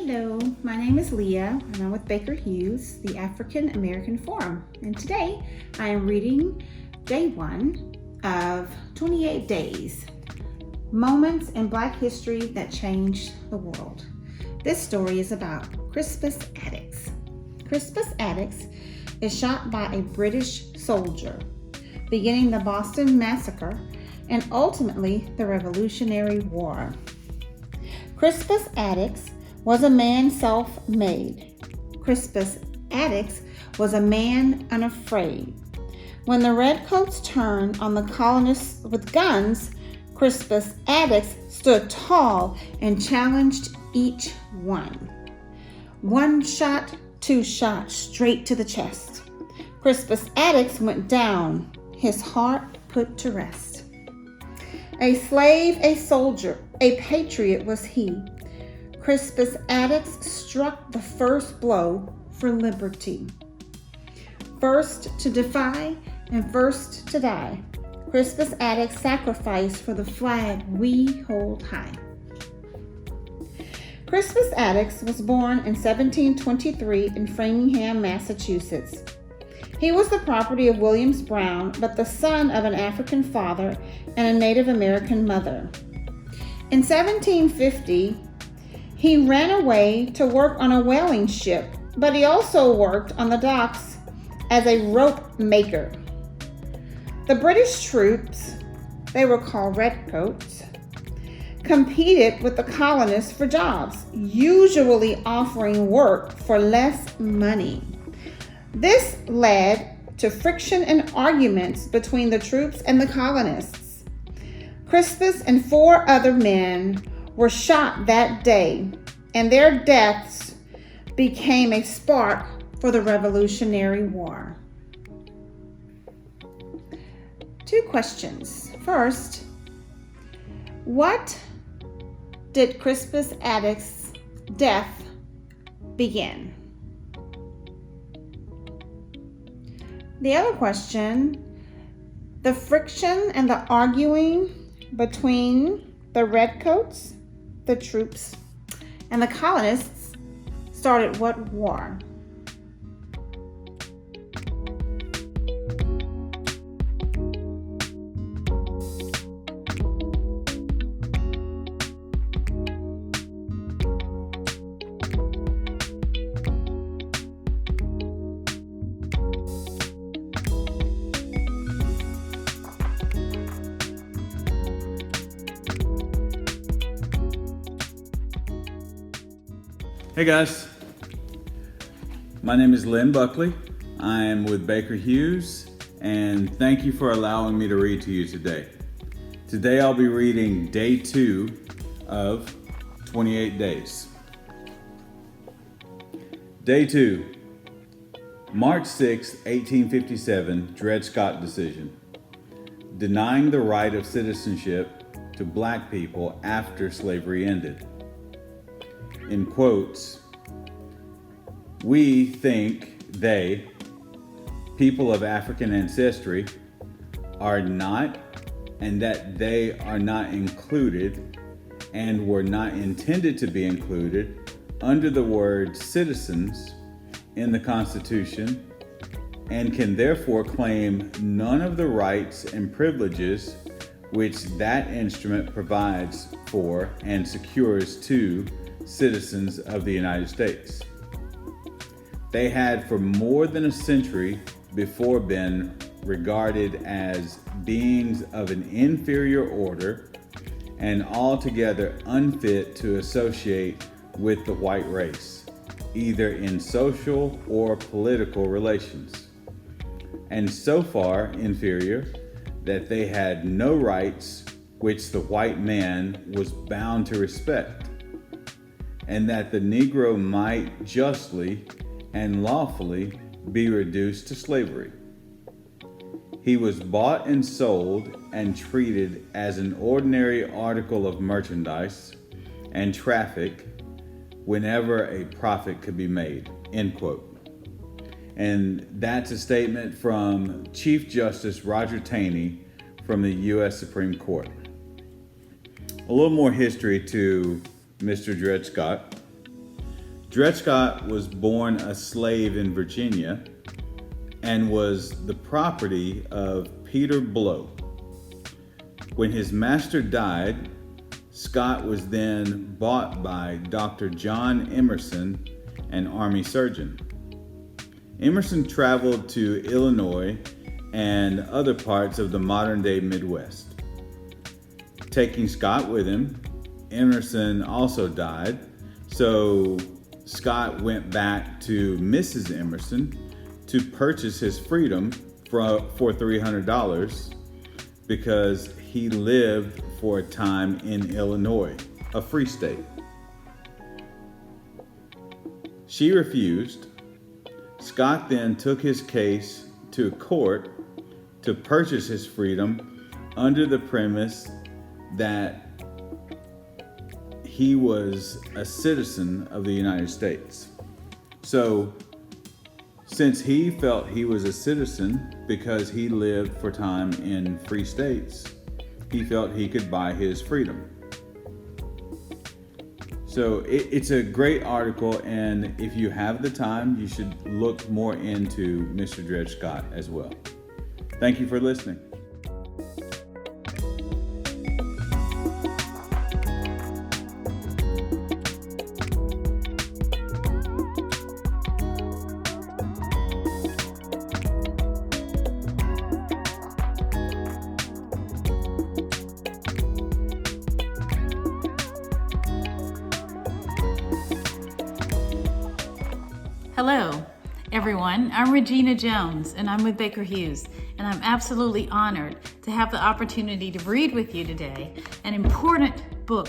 Hello, my name is Leah and I'm with Baker Hughes, the African American Forum. And today I am reading day 1 of 28 Days, Moments in Black History That Changed the World. This story is about Crispus Attucks. Crispus Attucks is shot by a British soldier, beginning the Boston Massacre and ultimately the Revolutionary War. Crispus Attucks was a man self-made. Crispus Attucks was a man unafraid. When the redcoats turned on the colonists with guns, Crispus Attucks stood tall and challenged each one. 1 shot, 2 shots, straight to the chest. Crispus Attucks went down, his heart put to rest. A slave, a soldier, a patriot was he. Crispus Attucks struck the first blow for liberty. First to defy and first to die, Crispus Attucks sacrificed for the flag we hold high. Crispus Attucks was born in 1723 in Framingham, Massachusetts. He was the property of Williams Brown, but the son of an African father and a Native American mother. In 1750, he ran away to work on a whaling ship, but he also worked on the docks as a rope maker. The British troops, they were called redcoats, competed with the colonists for jobs, usually offering work for less money. This led to friction and arguments between the troops and the colonists. Crispus and 4 other men were shot that day, and their deaths became a spark for the Revolutionary War. 2 questions. First, what did Crispus Attucks' death begin? The other question, the friction and the arguing between the redcoats, the troops, and the colonists started what war? Hey guys, my name is Lynn Buckley. I am with Baker Hughes, and thank you for allowing me to read to you today. Today I'll be reading day 2 of 28 days. Day 2, March 6, 1857, Dred Scott decision, denying the right of citizenship to black people after slavery ended. In quotes, we think they, people of African ancestry, are not, and that they are not included and were not intended to be included under the word citizens in the Constitution, and can therefore claim none of the rights and privileges which that instrument provides for and secures to citizens of the United States. They had for more than a century before been regarded as beings of an inferior order and altogether unfit to associate with the white race, either in social or political relations, and so far inferior that they had no rights which the white man was bound to respect, and that the Negro might justly and lawfully be reduced to slavery. He was bought and sold and treated as an ordinary article of merchandise and traffic whenever a profit could be made, end quote. And that's a statement from Chief Justice Roger Taney from the U.S. Supreme Court. A little more history to Mr. Dred Scott. Dred Scott was born a slave in Virginia and was the property of Peter Blow. When his master died, Scott was then bought by Dr. John Emerson, an Army surgeon. Emerson traveled to Illinois and other parts of the modern-day Midwest. Taking Scott with him, Emerson also died, so Scott went back to Mrs. Emerson to purchase his freedom for $300 because he lived for a time in Illinois, a free state. She refused. Scott then took his case to court to purchase his freedom under the premise that he was a citizen of the United States. So, since he felt he was a citizen because he lived for time in free states, he felt he could buy his freedom. So it's a great article, and if you have the time, you should look more into Mr. Dred Scott as well. Thank you for listening. Hello, everyone. I'm Regina Jones, and I'm with Baker Hughes, and I'm absolutely honored to have the opportunity to read with you today an important book.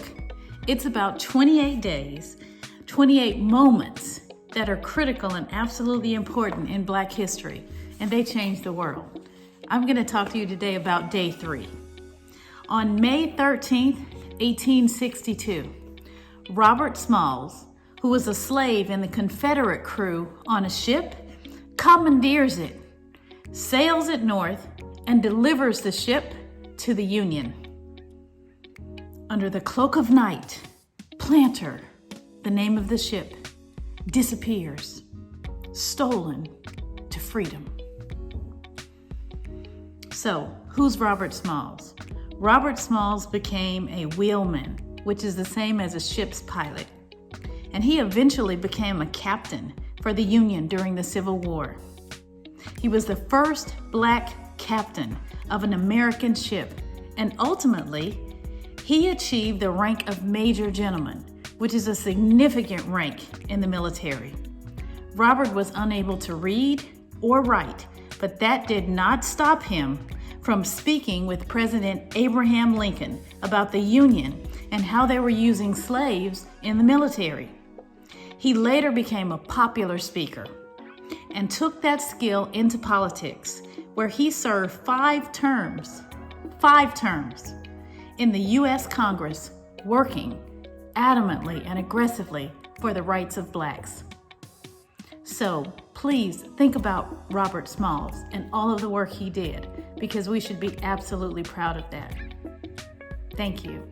It's about 28 days, 28 moments that are critical and absolutely important in Black history, and they changed the world. I'm going to talk to you today about day 3. On May 13th, 1862, Robert Smalls, who was a slave in the Confederate crew on a ship, commandeers it, sails it north, and delivers the ship to the Union. Under the cloak of night, Planter, the name of the ship, disappears, stolen to freedom. So, who's Robert Smalls? Robert Smalls became a wheelman, which is the same as a ship's pilot. And he eventually became a captain for the Union during the Civil War. He was the first Black captain of an American ship, and ultimately, he achieved the rank of Major Gentleman, which is a significant rank in the military. Robert was unable to read or write, but that did not stop him from speaking with President Abraham Lincoln about the Union and how they were using slaves in the military. He later became a popular speaker and took that skill into politics, where he served 5 terms in the U.S. Congress, working adamantly and aggressively for the rights of Blacks. So please think about Robert Smalls and all of the work he did, because we should be absolutely proud of that. Thank you.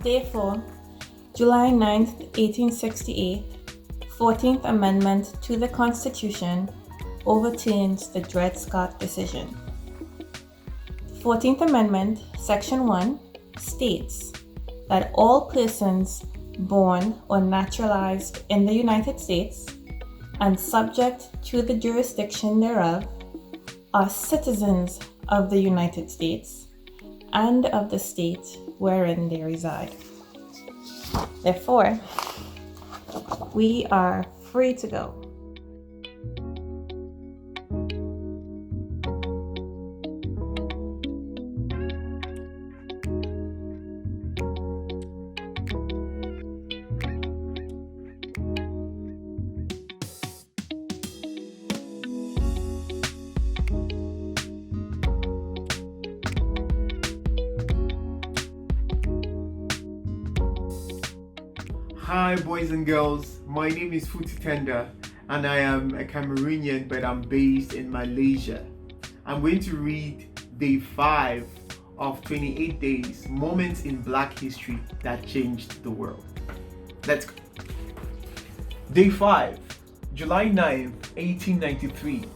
Day 4, July 9, 1868, 14th Amendment to the Constitution overturns the Dred Scott decision. The 14th Amendment, Section 1, states that all persons born or naturalized in the United States and subject to the jurisdiction thereof are citizens of the United States and of the state wherein they reside. Therefore, we are free to go. Hi boys and girls, my name is Futitenda and I am a Cameroonian but I'm based in Malaysia. I'm going to read day 5 of 28 days, moments in Black history that changed the world. Let's go. Day 5, July 9th, 1893.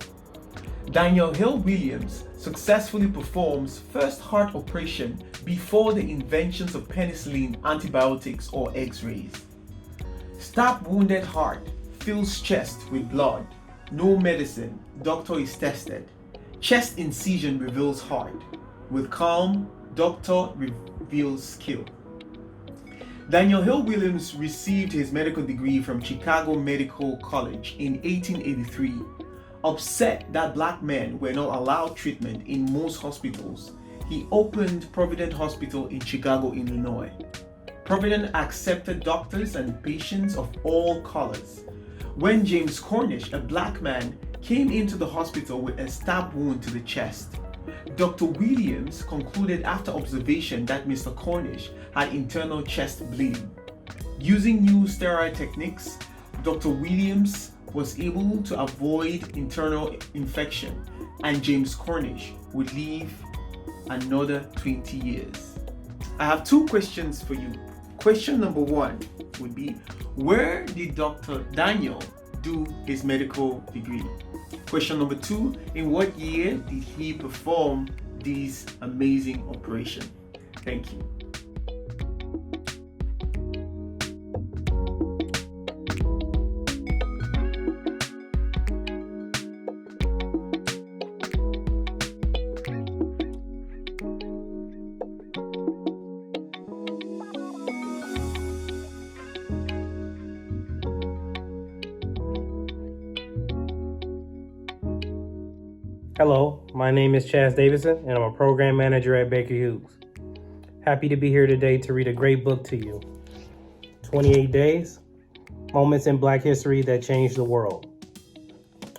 Daniel Hill Williams successfully performs first heart operation before the inventions of penicillin, antibiotics, or x-rays. Stab wounded heart, fills chest with blood. No medicine, doctor is tested. Chest incision reveals heart. With calm, doctor reveals skill. Daniel Hill Williams received his medical degree from Chicago Medical College in 1883. Upset that Black men were not allowed treatment in most hospitals, he opened Providence Hospital in Chicago, Illinois. Providence accepted doctors and patients of all colors. When James Cornish, a Black man, came into the hospital with a stab wound to the chest, Dr. Williams concluded after observation that Mr. Cornish had internal chest bleeding. Using new sterile techniques, Dr. Williams was able to avoid internal infection, and James Cornish would live another 20 years. I have 2 questions for you. Question number 1 would be, where did Dr. Daniel do his medical degree? Question number 2, in what year did he perform this amazing operation? Thank you. Hello, my name is Chaz Davidson, and I'm a program manager at Baker Hughes. Happy to be here today to read a great book to you. 28 Days, Moments in Black History That Changed the World.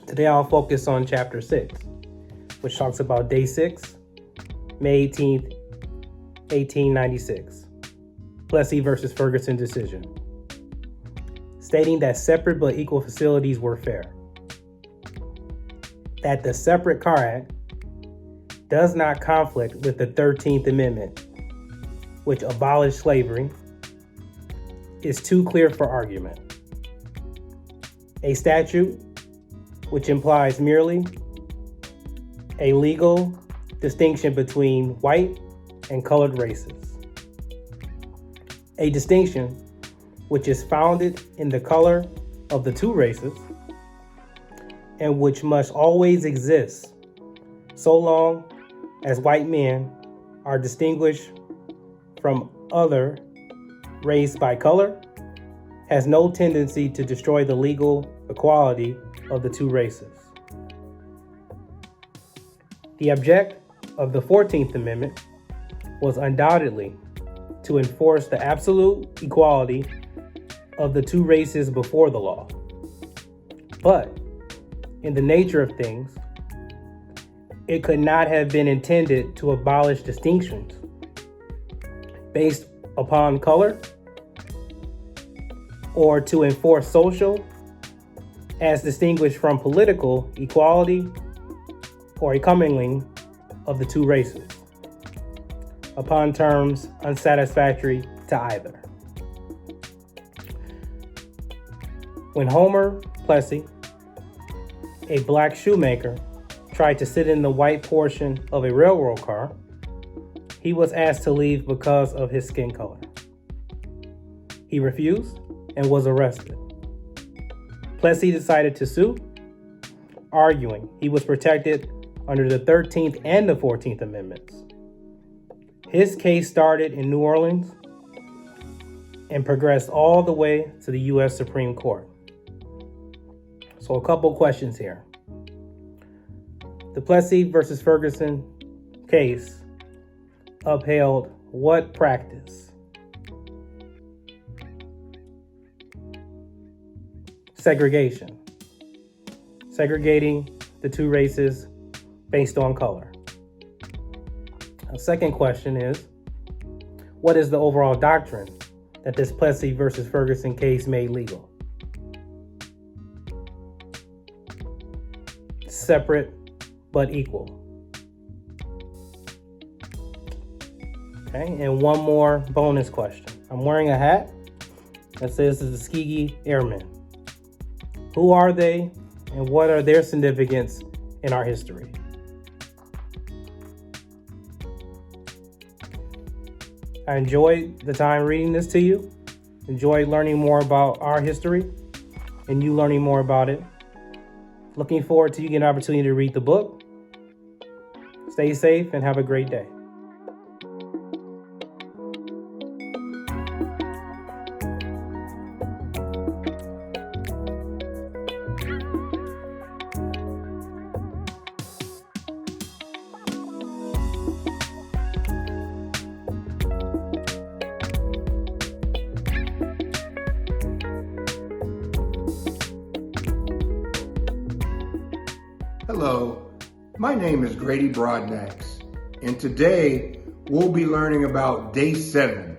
Today I'll focus on Chapter 6, which talks about Day 6, May 18th, 1896, Plessy versus Ferguson decision, stating that separate but equal facilities were fair. That the Separate Car Act does not conflict with the 13th Amendment, which abolished slavery, is too clear for argument. A statute which implies merely a legal distinction between white and colored races. A distinction which is founded in the color of the two races and which must always exist so long as white men are distinguished from other race by color, has no tendency to destroy the legal equality of the two races. The object of the 14th Amendment was undoubtedly to enforce the absolute equality of the two races before the law. But in the nature of things, it could not have been intended to abolish distinctions based upon color or to enforce social as distinguished from political equality or a commingling of the two races upon terms unsatisfactory to either. When Homer Plessy, a black shoemaker, tried to sit in the white portion of a railroad car, he was asked to leave because of his skin color. He refused and was arrested. Plessy decided to sue, arguing he was protected under the 13th and the 14th Amendments. His case started in New Orleans and progressed all the way to the U.S. Supreme Court. So a couple questions here. The Plessy versus Ferguson case upheld what practice? Segregation. Segregating the two races based on color. A second question is, what is the overall doctrine that this Plessy versus Ferguson case made legal? Separate but equal. Okay, and one more bonus question. I'm wearing a hat that says the Tuskegee Airmen. Who are they and what are their significance in our history? I enjoyed the time reading this to you. Enjoyed learning more about our history and you learning more about it. Looking forward to you getting an opportunity to read the book. Stay safe and have a great day. Hello, my name is Grady Broadnax, and today we'll be learning about Day 7,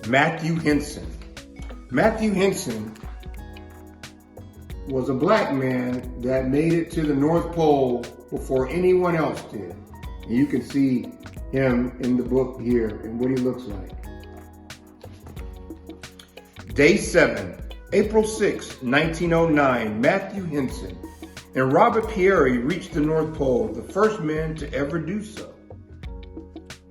Matthew Henson. Matthew Henson was a black man that made it to the North Pole before anyone else did. And you can see him in the book here and what he looks like. Day 7, April 6, 1909, Matthew Henson and Robert Peary reached the North Pole, the first men to ever do so.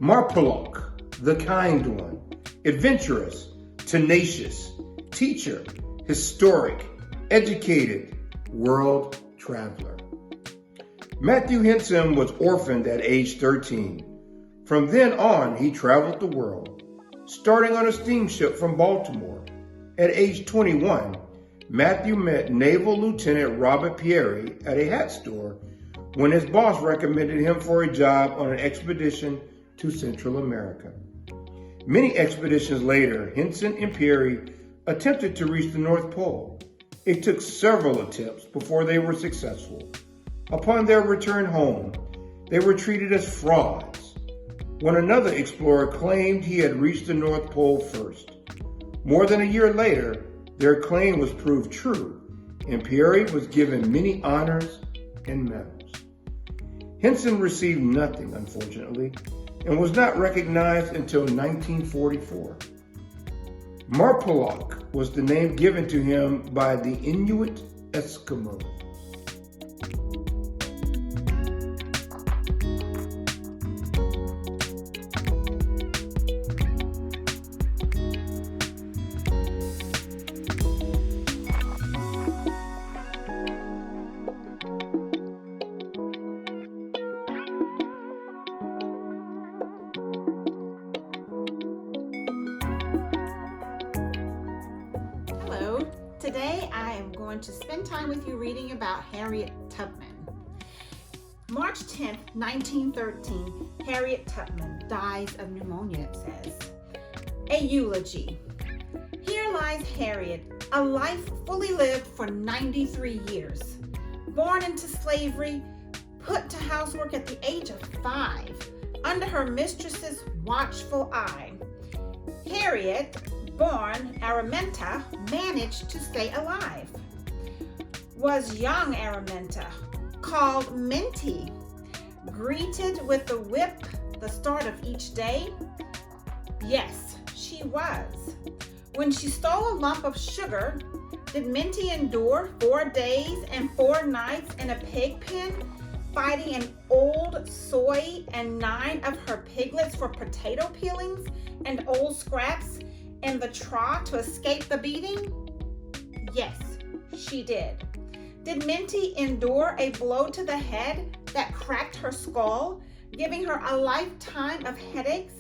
Marpolok, the kind one, adventurous, tenacious, teacher, historic, educated, world traveler. Matthew Henson was orphaned at age 13. From then on, he traveled the world, starting on a steamship from Baltimore. At age 21, Matthew met Naval Lieutenant Robert Peary at a hat store when his boss recommended him for a job on an expedition to Central America. Many expeditions later, Henson and Peary attempted to reach the North Pole. It took several attempts before they were successful. Upon their return home, they were treated as frauds when another explorer claimed he had reached the North Pole first. More than a year later, their claim was proved true, and Peary was given many honors and medals. Henson received nothing, unfortunately, and was not recognized until 1944. Marpolok was the name given to him by the Inuit Eskimos. Today I am going to spend time with you reading about Harriet Tubman. March 10th, 1913, Harriet Tubman dies of pneumonia, it says. A eulogy. Here lies Harriet, a life fully lived for 93 years. Born into slavery, put to housework at the age of 5, under her mistress's watchful eye. Harriet, born Araminta, managed to stay alive. Was young Araminta, called Minty, greeted with the whip the start of each day? Yes, she was. When she stole a lump of sugar, did Minty endure 4 days and 4 nights in a pig pen, fighting an old soy and 9 of her piglets for potato peelings and old scraps in the trough to escape the beating? Yes, she did. Did Minty endure a blow to the head that cracked her skull, giving her a lifetime of headaches,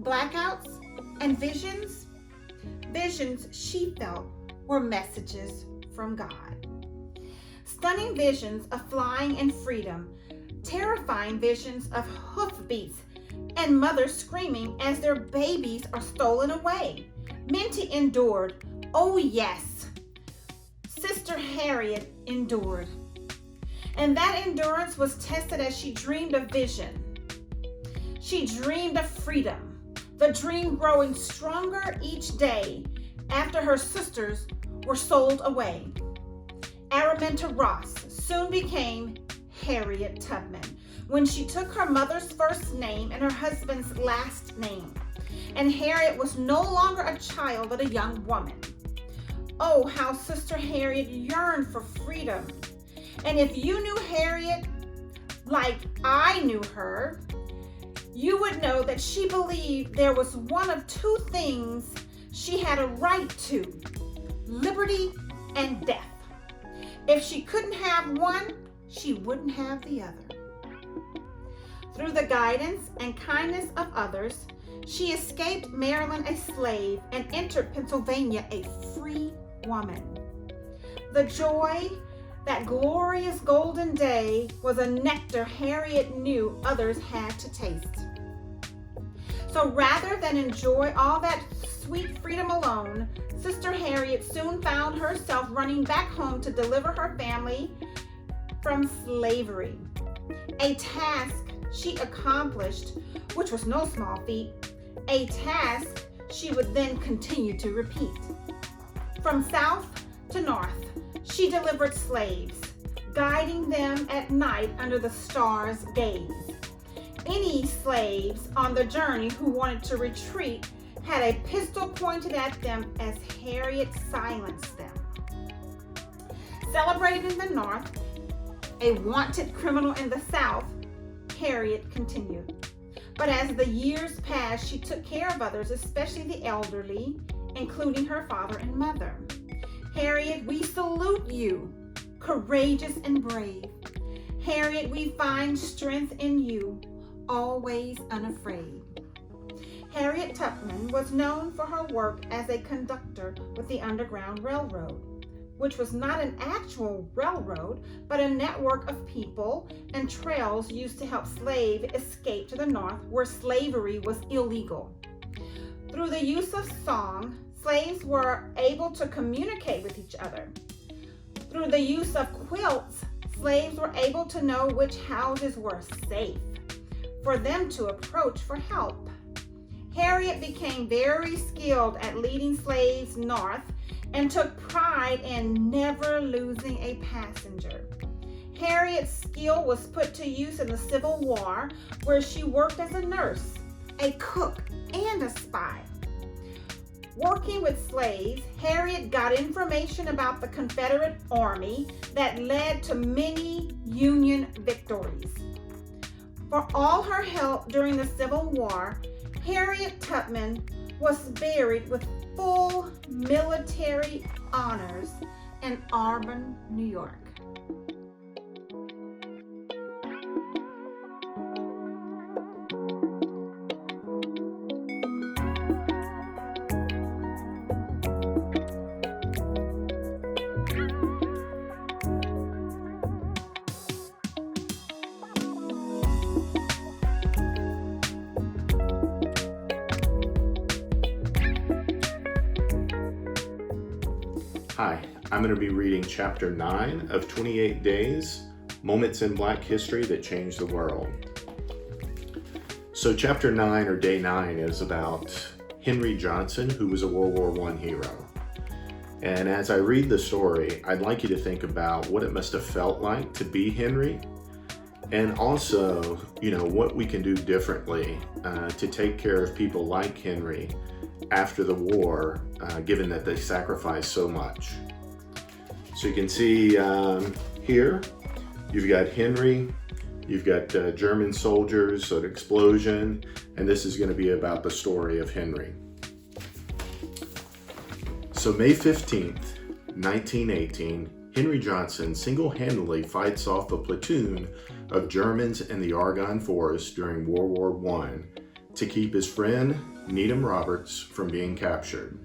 blackouts, and visions? Visions she felt were messages from God. Stunning visions of flying and freedom, terrifying visions of hoofbeats and mothers screaming as their babies are stolen away. Minty endured. Oh yes, Sister Harriet endured. And that endurance was tested as she dreamed of vision. She dreamed of freedom, the dream growing stronger each day after her sisters were sold away. Araminta Ross soon became Harriet Tubman when she took her mother's first name and her husband's last name. And Harriet was no longer a child but a young woman. Oh, how Sister Harriet yearned for freedom. And if you knew Harriet like I knew her, you would know that she believed there was one of two things she had a right to: liberty and death. If she couldn't have one, she wouldn't have the other. Through the guidance and kindness of others, she escaped Maryland a slave and entered Pennsylvania a free woman. The joy, that glorious golden day, was a nectar Harriet knew others had to taste. So rather than enjoy all that sweet freedom alone, Sister Harriet soon found herself running back home to deliver her family from slavery. A task she accomplished, which was no small feat, a task she would then continue to repeat. From south to north, she delivered slaves, guiding them at night under the stars' gaze. Any slaves on the journey who wanted to retreat had a pistol pointed at them as Harriet silenced them. Celebrated in the north, a wanted criminal in the south, Harriet continued. But as the years passed, she took care of others, especially the elderly, including her father and mother. Harriet, we salute you, courageous and brave. Harriet, we find strength in you, always unafraid. Harriet Tubman was known for her work as a conductor with the Underground Railroad, which was not an actual railroad, but a network of people and trails used to help slaves escape to the north where slavery was illegal. Through the use of song, slaves were able to communicate with each other. Through the use of quilts, slaves were able to know which houses were safe for them to approach for help. Harriet became very skilled at leading slaves north and took pride in never losing a passenger. Harriet's skill was put to use in the Civil War, where she worked as a nurse, a cook, and a spy. Working with slaves, Harriet got information about the Confederate Army that led to many Union victories. For all her help during the Civil War, Harriet Tubman was buried with full military honors in Auburn, New York. Hi, I'm going to be reading Chapter 9 of 28 Days, Moments in Black History That Changed the World. So Chapter 9, or Day 9, is about Henry Johnson, who was a World War I hero. And as I read the story, I'd like you to think about what it must have felt like to be Henry, and also, what we can do differently to take care of people like Henry after the war, given that they sacrificed so much. So you can see here, you've got Henry, you've got German soldiers, so an explosion, and this is going to be about the story of Henry. So May 15th, 1918, Henry Johnson single-handedly fights off a platoon of Germans in the Argonne Forest during World War I to keep his friend Needham Roberts from being captured.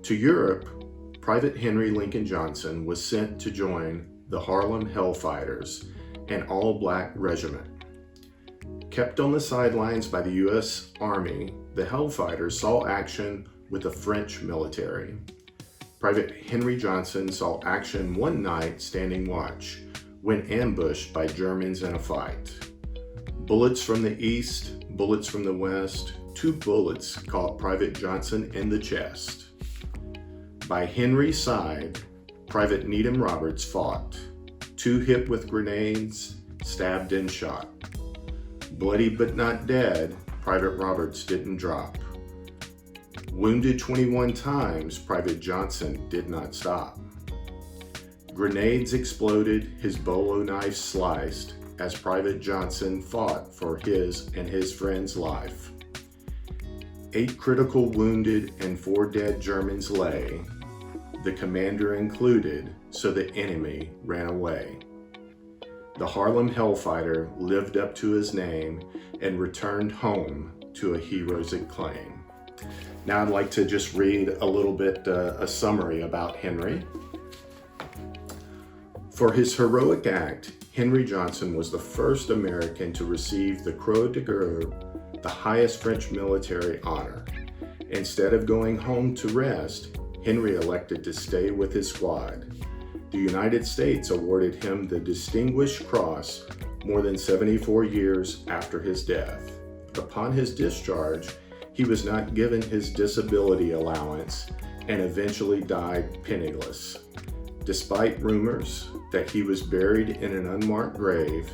To Europe, Private Henry Lincoln Johnson was sent to join the Harlem Hellfighters, an all-black regiment. Kept on the sidelines by the U.S. Army, the Hellfighters saw action with the French military. Private Henry Johnson saw action one night standing watch when ambushed by Germans in a fight. Bullets from the east, bullets from the west, 2 bullets caught Private Johnson in the chest. By Henry's side, Private Needham Roberts fought, 2 hit with grenades, stabbed and shot. Bloody but not dead, Private Roberts didn't drop. Wounded 21 times, Private Johnson did not stop. Grenades exploded, his bolo knife sliced, as Private Johnson fought for his and his friend's life. 8 critical wounded and 4 dead Germans lay, the commander included, so the enemy ran away. The Harlem Hellfighter lived up to his name and returned home to a hero's acclaim. Now I'd like to just read a little bit, a summary about Henry. For his heroic act, Henry Johnson was the first American to receive the Croix de Guerre, the highest French military honor. Instead of going home to rest, Henry elected to stay with his squad. The United States awarded him the Distinguished Cross more than 74 years after his death. Upon his discharge, he was not given his disability allowance and eventually died penniless. Despite rumors that he was buried in an unmarked grave,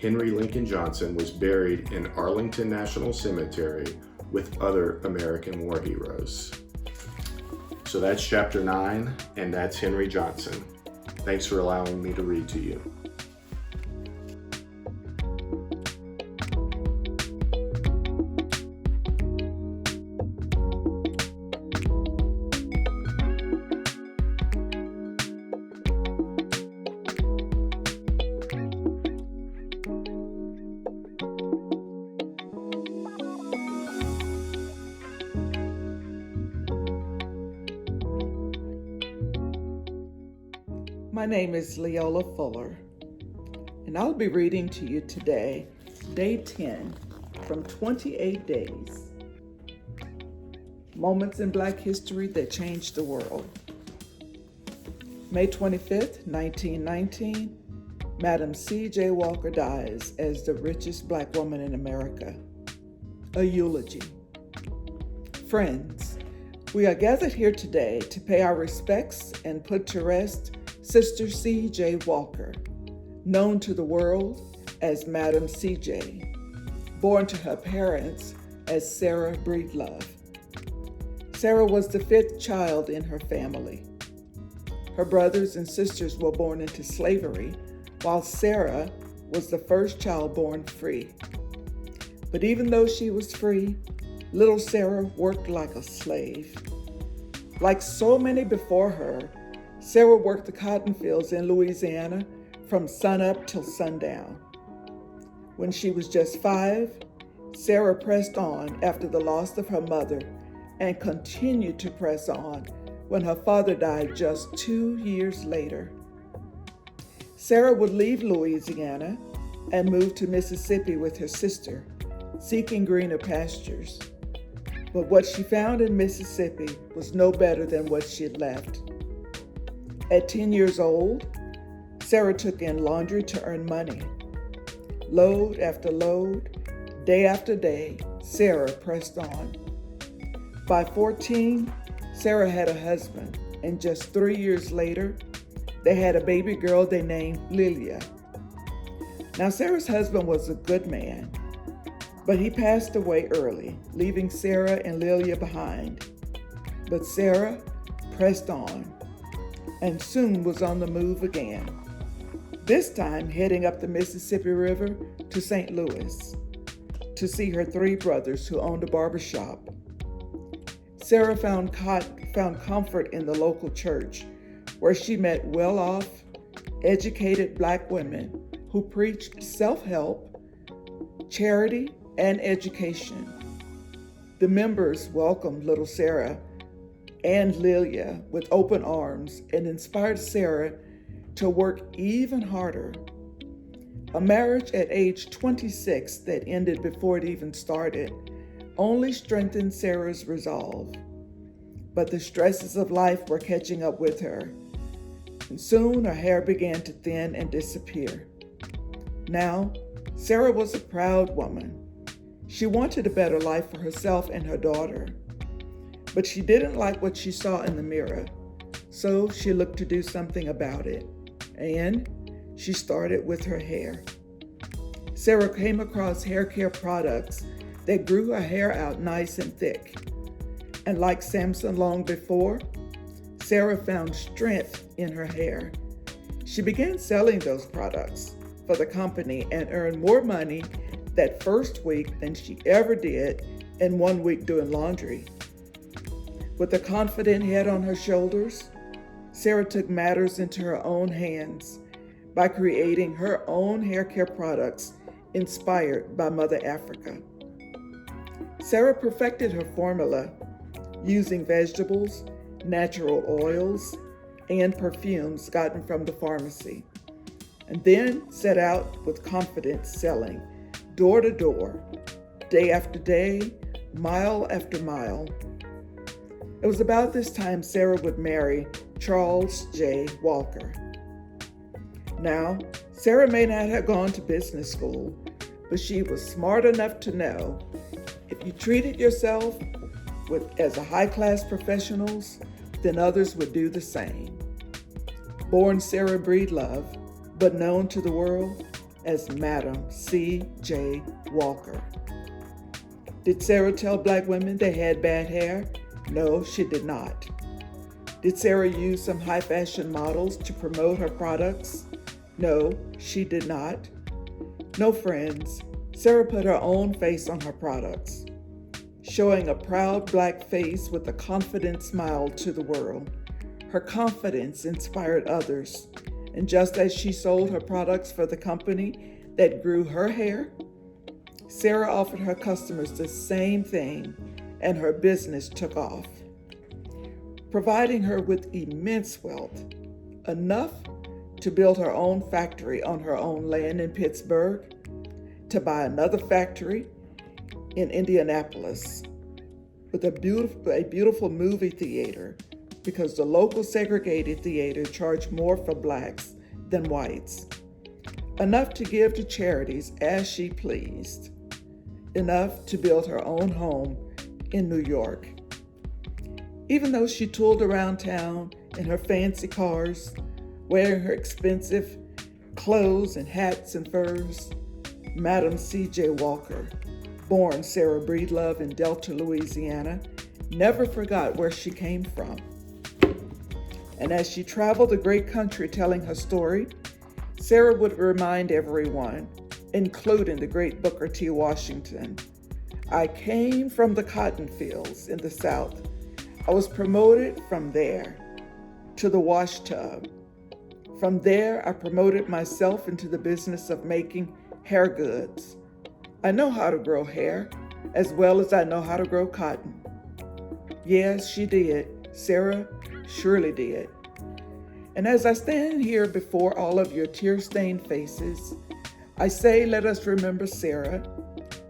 Henry Lincoln Johnson was buried in Arlington National Cemetery with other American war heroes. So that's chapter 9, and that's Henry Johnson. Thanks for allowing me to read to you. My name is Leola Fuller, and I'll be reading to you today, Day 10 from 28 Days. Moments in Black History that Changed the World. May 25th, 1919, Madam C.J. Walker dies as the richest Black woman in America. A eulogy. Friends, we are gathered here today to pay our respects and put to rest Sister C.J. Walker, known to the world as Madam C.J., born to her parents as Sarah Breedlove. Sarah was the 5th child in her family. Her brothers and sisters were born into slavery, while Sarah was the first child born free. But even though she was free, little Sarah worked like a slave. Like so many before her, Sarah worked the cotton fields in Louisiana from sunup till sundown. When she was just 5, Sarah pressed on after the loss of her mother and continued to press on when her father died just 2 years later. Sarah would leave Louisiana and move to Mississippi with her sister, seeking greener pastures. But what she found in Mississippi was no better than what she'd left. At 10 years old, Sarah took in laundry to earn money. Load after load, day after day, Sarah pressed on. By 14, Sarah had a husband, and just 3 years later, they had a baby girl they named Lilia. Now, Sarah's husband was a good man, but he passed away early, leaving Sarah and Lilia behind. But Sarah pressed on, and soon was on the move again, this time heading up the Mississippi River to St. Louis to see her 3 brothers who owned a barbershop. Sarah found comfort in the local church, where she met well-off, educated Black women who preached self-help, charity, and education. The members welcomed little Sarah and Lilia with open arms and inspired Sarah to work even harder. A marriage at age 26 that ended before it even started only strengthened Sarah's resolve. But the stresses of life were catching up with her, and soon her hair began to thin and disappear. Now, Sarah was a proud woman. She wanted a better life for herself and her daughter, but she didn't like what she saw in the mirror, so she looked to do something about it, and she started with her hair. Sarah came across hair care products that grew her hair out nice and thick, and like Samson long before, Sarah found strength in her hair. She began selling those products for the company and earned more money that first week than she ever did in 1 week doing laundry. With a confident head on her shoulders, Sarah took matters into her own hands by creating her own hair care products inspired by Mother Africa. Sarah perfected her formula using vegetables, natural oils, and perfumes gotten from the pharmacy, and then set out with confidence selling door to door, day after day, mile after mile. It was about this time Sarah would marry Charles J. Walker. Now, Sarah may not have gone to business school, but she was smart enough to know if you treated yourself as a high-class professionals, then others would do the same. Born Sarah Breedlove, but known to the world as Madam C.J. Walker. Did Sarah tell black women they had bad hair? No, she did not. Did Sarah use some high-fashion models to promote her products? No, she did not. No, friends, Sarah put her own face on her products, showing a proud black face with a confident smile to the world. Her confidence inspired others, and just as she sold her products for the company that grew her hair, Sarah offered her customers the same thing, and her business took off, providing her with immense wealth, enough to build her own factory on her own land in Pittsburgh, to buy another factory in Indianapolis with a beautiful movie theater, because the local segregated theater charged more for blacks than whites, enough to give to charities as she pleased, enough to build her own home in New York. Even though she tooled around town in her fancy cars, wearing her expensive clothes and hats and furs, Madam C.J. Walker, born Sarah Breedlove in Delta, Louisiana, never forgot where she came from. And as she traveled the great country telling her story, Sarah would remind everyone, including the great Booker T. Washington, I came from the cotton fields in the South. I was promoted from there to the wash tub. From there, I promoted myself into the business of making hair goods. I know how to grow hair as well as I know how to grow cotton. Yes, she did. Sarah surely did. And as I stand here before all of your tear-stained faces, I say, let us remember Sarah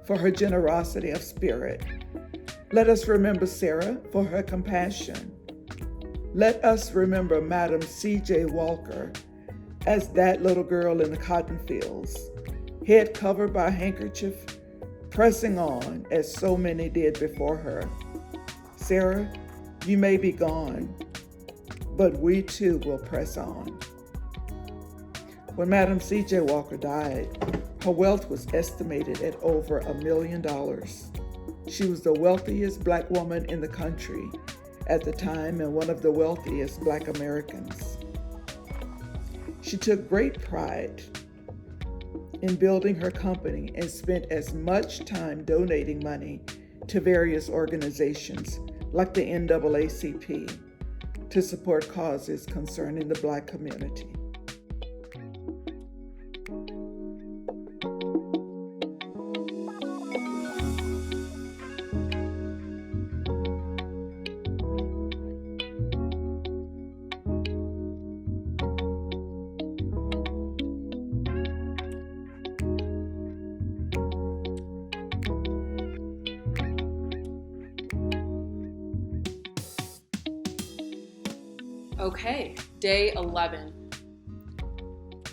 for her generosity of spirit. Let us remember Sarah for her compassion. Let us remember Madam C.J. Walker as that little girl in the cotton fields, head covered by a handkerchief, pressing on as so many did before her. Sarah, you may be gone, but we too will press on. When Madam C.J. Walker died, her wealth was estimated at over $1 million. She was the wealthiest black woman in the country at the time and one of the wealthiest black Americans. She took great pride in building her company and spent as much time donating money to various organizations like the NAACP to support causes concerning the black community. Okay, day 11.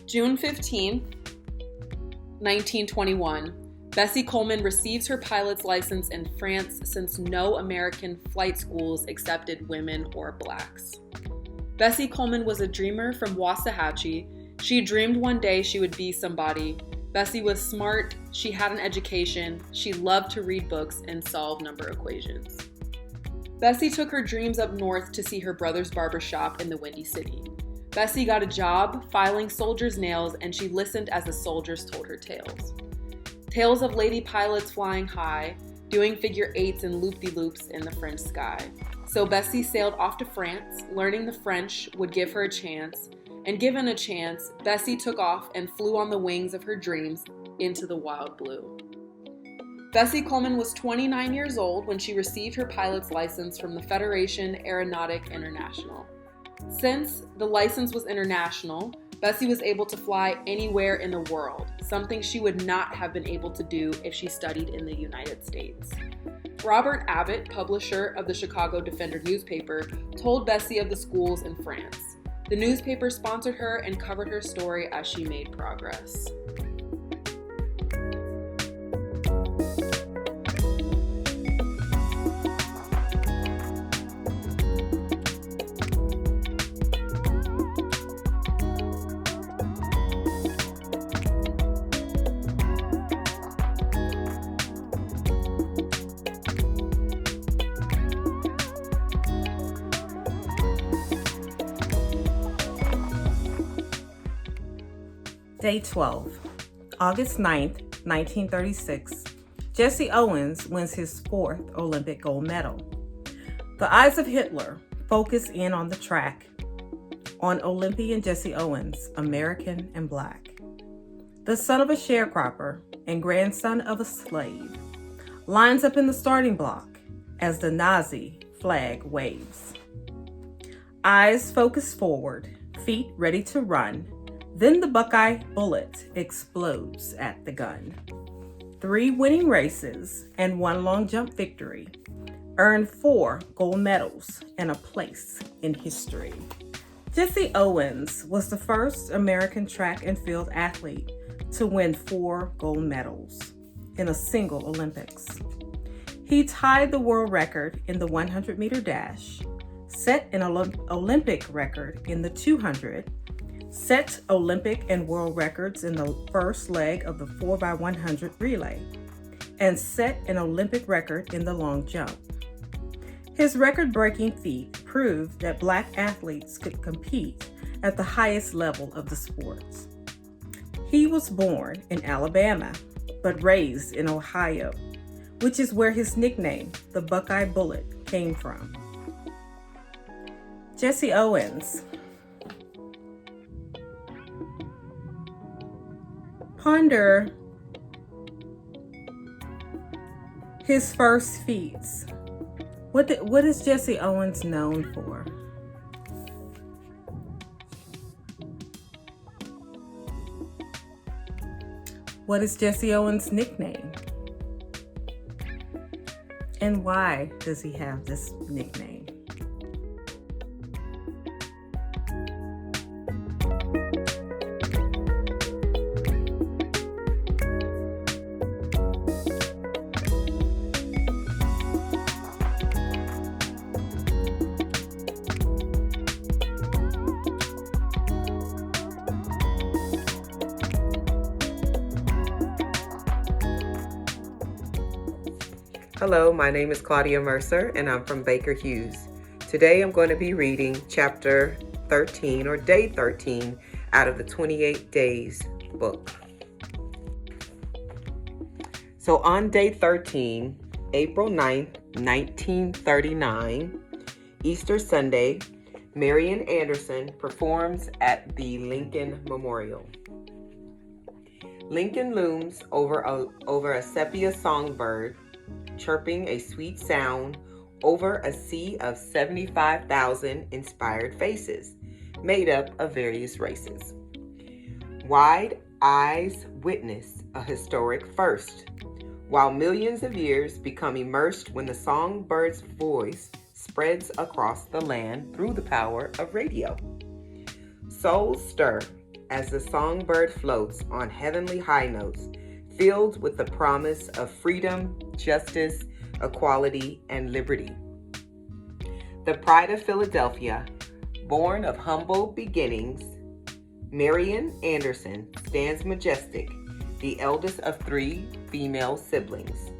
June 15th, 1921, Bessie Coleman receives her pilot's license in France since no American flight schools accepted women or blacks. Bessie Coleman was a dreamer from Waxahachie. She dreamed one day she would be somebody. Bessie was smart, she had an education, she loved to read books and solve number equations. Bessie took her dreams up north to see her brother's barber shop in the Windy City. Bessie got a job filing soldiers' nails, and she listened as the soldiers told her tales. Tales of lady pilots flying high, doing figure eights and loop-de-loops in the French sky. So Bessie sailed off to France, learning the French would give her a chance, and given a chance, Bessie took off and flew on the wings of her dreams into the wild blue. Bessie Coleman was 29 years old when she received her pilot's license from the Federation Aeronautique International. Since the license was international, Bessie was able to fly anywhere in the world, something she would not have been able to do if she studied in the United States. Robert Abbott, publisher of the Chicago Defender newspaper, told Bessie of the schools in France. The newspaper sponsored her and covered her story as she made progress. Day 12, August 9th, 1936. Jesse Owens wins his 4th Olympic gold medal. The eyes of Hitler focus in on the track on Olympian Jesse Owens, American and Black. The son of a sharecropper and grandson of a slave lines up in the starting block as the Nazi flag waves. Eyes focus forward, feet ready to run. Then the Buckeye bullet explodes at the gun. 3 winning races and 1 long jump victory earned 4 gold medals and a place in history. Jesse Owens was the first American track and field athlete to win 4 gold medals in a single Olympics. He tied the world record in the 100-meter dash, set an Olympic record in the 200, set Olympic and world records in the first leg of the 4x100 relay, and set an Olympic record in the long jump. His record-breaking feat proved that Black athletes could compete at the highest level of the sports. He was born in Alabama, but raised in Ohio, which is where his nickname, the Buckeye Bullet, came from. Jesse Owens. Ponder his first feats. What is Jesse Owens known for? What is Jesse Owens' nickname? And why does he have this nickname? Hello, my name is Claudia Mercer and I'm from Baker Hughes. Today I'm going to be reading chapter 13 or day 13 out of the 28 Days book. So on day 13, April 9th, 1939, Easter Sunday, Marian Anderson performs at the Lincoln Memorial. Lincoln looms over a sepia songbird, chirping a sweet sound over a sea of 75,000 inspired faces, made up of various races. Wide eyes witness a historic first, while millions of ears become immersed when the songbird's voice spreads across the land through the power of radio. Souls stir as the songbird floats on heavenly high notes, filled with the promise of freedom, justice, equality, and liberty. The pride of Philadelphia, born of humble beginnings, Marian Anderson stands majestic, the eldest of 3 female siblings.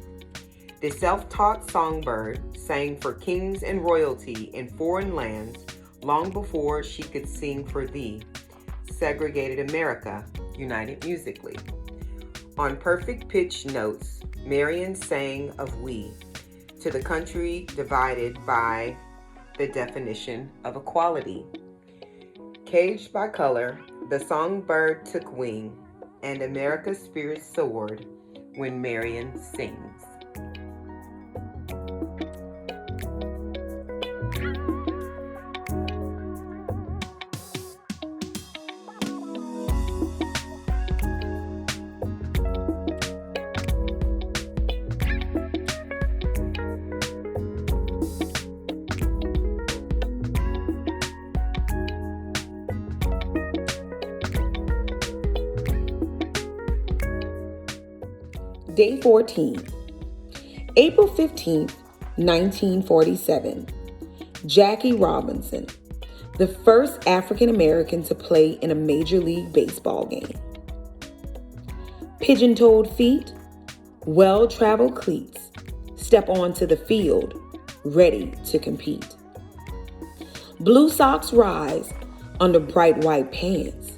The self-taught songbird sang for kings and royalty in foreign lands long before she could sing for thee. Segregated America, united musically. On perfect pitch notes, Marian sang of we, to the country divided by the definition of equality. Caged by color, the songbird took wing, and America's spirit soared when Marian sings. Day 14, April 15th, 1947. Jackie Robinson, the first African American to play in a Major League Baseball game. Pigeon-toed feet, well-traveled cleats, step onto the field, ready to compete. Blue socks rise under bright white pants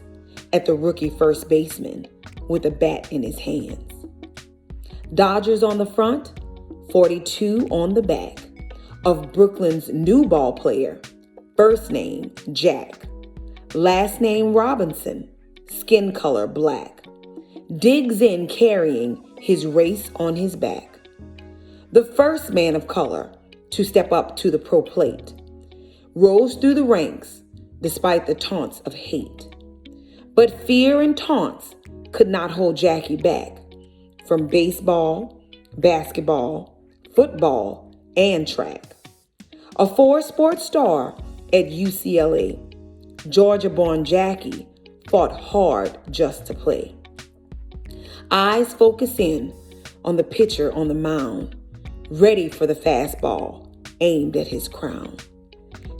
at the rookie first baseman with a bat in his hands. Dodgers on the front, 42 on the back of Brooklyn's new ball player, first name Jack, last name Robinson, skin color black, digs in carrying his race on his back. The first man of color to step up to the pro plate, rose through the ranks despite the taunts of hate. But fear and taunts could not hold Jackie back from baseball, basketball, football, and track. A 4-sport star at UCLA, Georgia-born Jackie fought hard just to play. Eyes focus in on the pitcher on the mound, ready for the fastball aimed at his crown.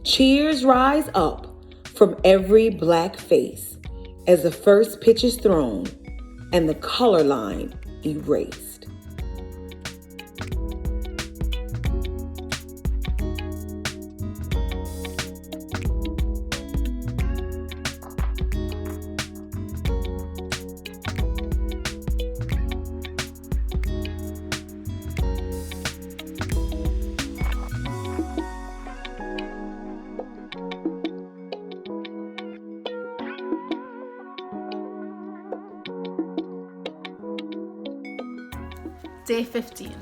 Cheers rise up from every black face as the first pitch is thrown and the color line erased. Day 15.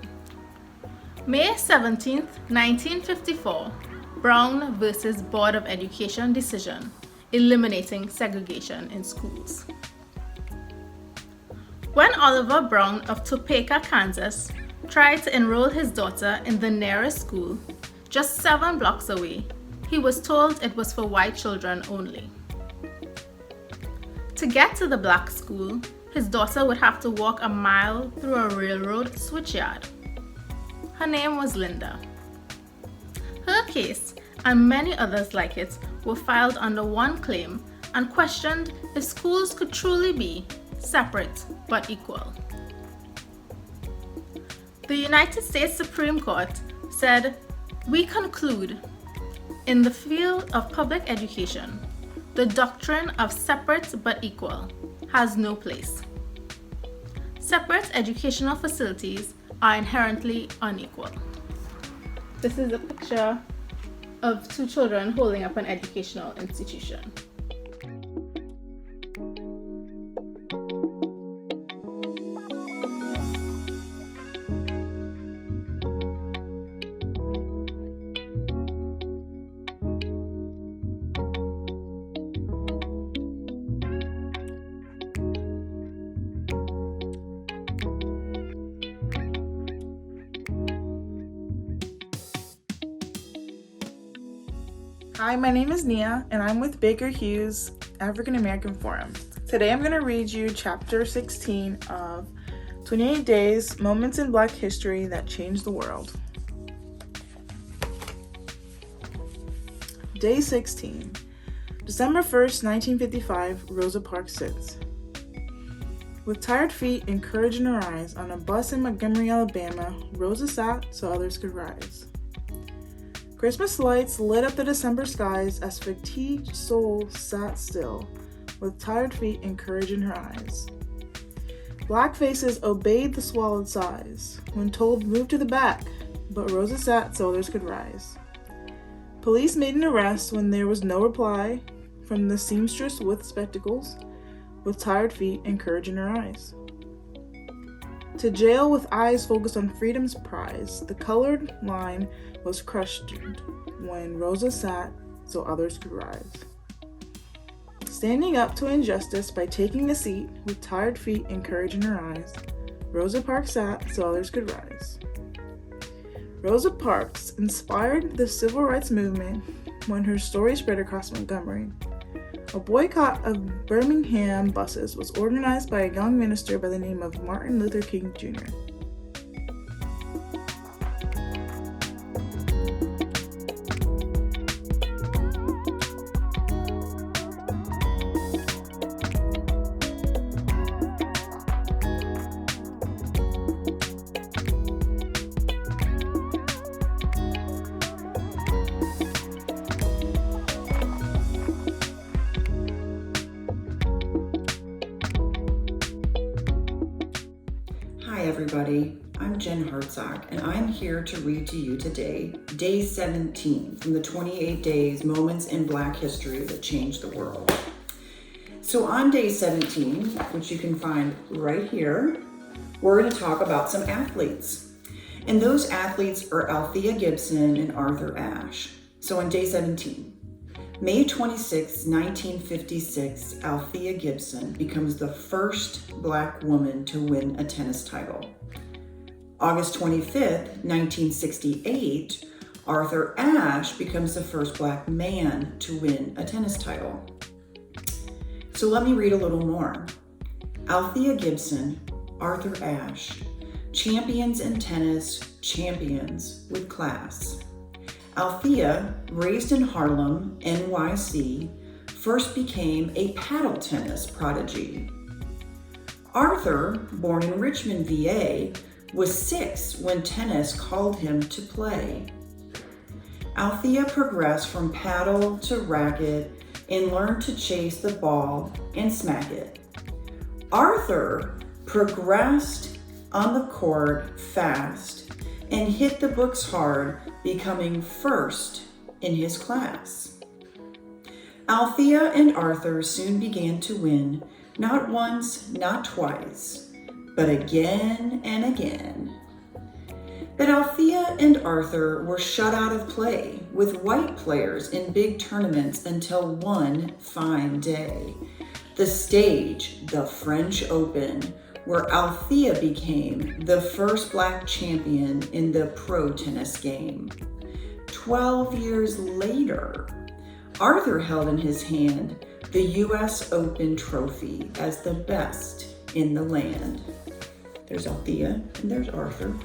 May 17, 1954, Brown versus Board of Education decision, eliminating segregation in schools. When Oliver Brown of Topeka, Kansas, tried to enroll his daughter in the nearest school, just 7 blocks away, he was told it was for white children only. To get to the black school, his daughter would have to walk a mile through a railroad switchyard. Her name was Linda. Her case, and many others like it, were filed under one claim and questioned if schools could truly be separate but equal. The United States Supreme Court said, "We conclude, in the field of public education, the doctrine of separate but equal has no place. Separate educational facilities are inherently unequal." This is a picture of 2 children holding up an educational institution. Hi, my name is Nia, and I'm with Baker Hughes African American Forum. Today I'm going to read you Chapter 16 of 28 Days, Moments in Black History That Changed the World. Day 16. December 1st, 1955, Rosa Parks sits. With tired feet and courage in her eyes, on a bus in Montgomery, Alabama, Rosa sat so others could rise. Christmas lights lit up the December skies as fatigued soul sat still, with tired feet and courage in her eyes. Black faces obeyed the swallowed sighs, when told move to the back, but Rosa sat so others could rise. Police made an arrest when there was no reply from the seamstress with spectacles, with tired feet and courage in her eyes. To jail with eyes focused on freedom's prize, the colored line was crushed when Rosa sat so others could rise. Standing up to injustice by taking a seat with tired feet and courage in her eyes, Rosa Parks sat so others could rise. Rosa Parks inspired the civil rights movement when her story spread across Montgomery. A boycott of Birmingham buses was organized by a young minister by the name of Martin Luther King Jr. Hi everybody, I'm Jen Hartzog, and I'm here to read to you today, Day 17 from the 28 Days, Moments in Black History That Changed the World. So on Day 17, which you can find right here, we're going to talk about some athletes. And those athletes are Althea Gibson and Arthur Ashe. So on Day 17, May 26, 1956, Althea Gibson becomes the first Black woman to win a tennis title. August 25th, 1968, Arthur Ashe becomes the first Black man to win a tennis title. So let me read a little more. Althea Gibson, Arthur Ashe, champions in tennis, champions with class. Althea, raised in Harlem, NYC, first became a paddle tennis prodigy. Arthur, born in Richmond, VA, was 6 when tennis called him to play. Althea progressed from paddle to racket and learned to chase the ball and smack it. Arthur progressed on the court fast and hit the books hard, becoming first in his class. Althea and Arthur soon began to win, not once, not twice, but again and again. But Althea and Arthur were shut out of play with white players in big tournaments until one fine day. The stage, the French Open, where Althea became the first Black champion in the pro tennis game. 12 years later, Arthur held in his hand the US Open trophy as the best in the land. There's Althea and there's Arthur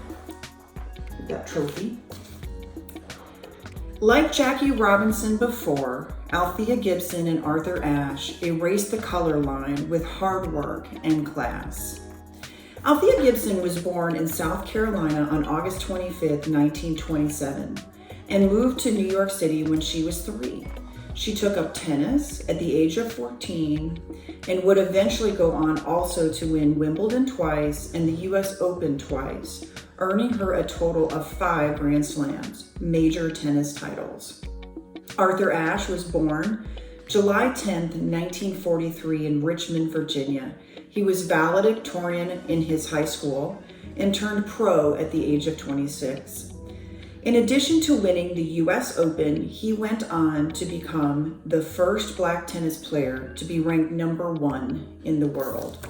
with that trophy. Like Jackie Robinson before, Althea Gibson and Arthur Ashe erased the color line with hard work and class. Althea Gibson was born in South Carolina on August 25th, 1927, and moved to New York City when she was 3. She took up tennis at the age of 14 and would eventually go on also to win Wimbledon twice and the US Open twice, earning her a total of 5 Grand Slams, major tennis titles. Arthur Ashe was born July 10th, 1943 in Richmond, Virginia. He was valedictorian in his high school and turned pro at the age of 26. In addition to winning the US Open, he went on to become the first Black tennis player to be ranked number 1 in the world.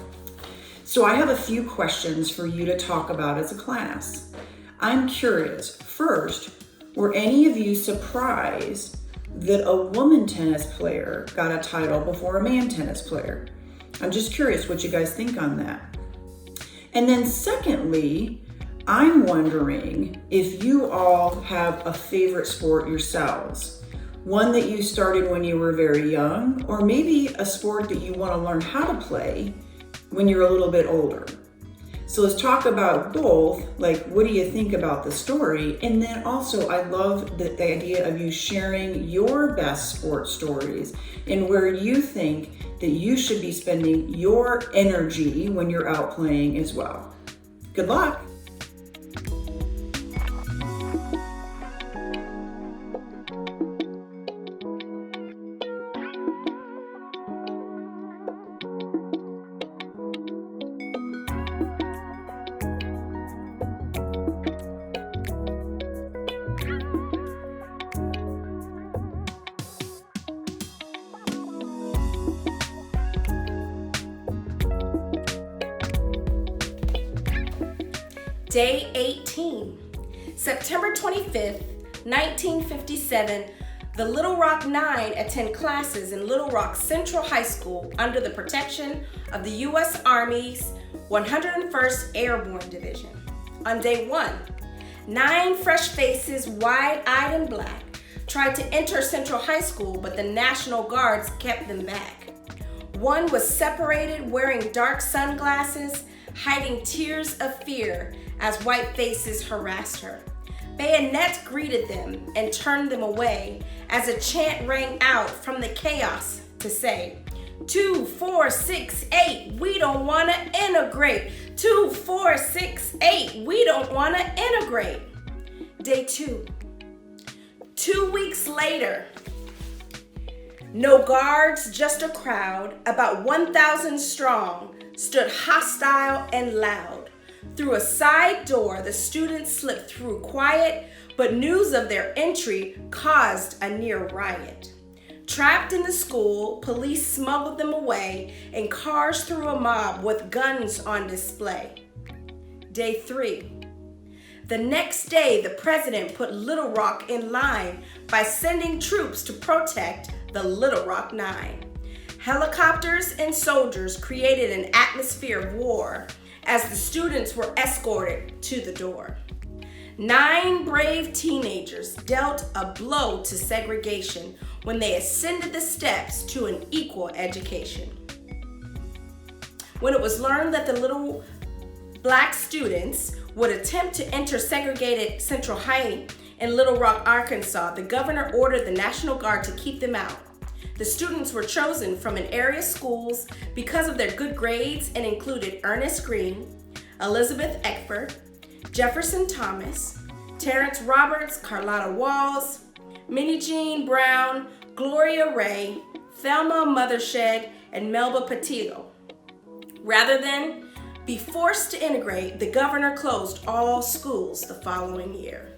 So I have a few questions for you to talk about as a class. I'm curious, first, were any of you surprised that a woman tennis player got a title before a man tennis player? I'm just curious what you guys think on that. And then secondly, I'm wondering if you all have a favorite sport yourselves. One that you started when you were very young, or maybe a sport that you want to learn how to play when you're a little bit older. So let's talk about both, like what do you think about the story? And then also I love the idea of you sharing your best sports stories and where you think that you should be spending your energy when you're out playing as well. Good luck. Day 18, September 25th, 1957, the Little Rock Nine attend classes in Little Rock Central High School under the protection of the U.S. Army's 101st Airborne Division. On day 1, 9 fresh faces, wide-eyed and black, tried to enter Central High School, but the National Guards kept them back. One was separated, wearing dark sunglasses, hiding tears of fear as white faces harassed her. Bayonets greeted them and turned them away as a chant rang out from the chaos to say, 2, 4, 6, 8, we don't want to integrate. 2, 4, 6, 8, we don't want to integrate. Day 2. 2 weeks later, no guards, just a crowd, about 1,000 strong, stood hostile and loud. Through a side door, the students slipped through quiet, but news of their entry caused a near riot. Trapped in the school, police smuggled them away in cars through a mob with guns on display. Day 3. The next day, the president put Little Rock in line by sending troops to protect the Little Rock Nine. Helicopters and soldiers created an atmosphere of war as the students were escorted to the door. 9 brave teenagers dealt a blow to segregation when they ascended the steps to an equal education. When it was learned that the little black students would attempt to enter segregated Central High in Little Rock, Arkansas, the governor ordered the National Guard to keep them out. The students were chosen from an area schools because of their good grades and included Ernest Green, Elizabeth Eckford, Jefferson Thomas, Terrence Roberts, Carlotta Walls, Minnie Jean Brown, Gloria Ray, Thelma Mothershed, and Melba Patillo. Rather than be forced to integrate, the governor closed all schools the following year.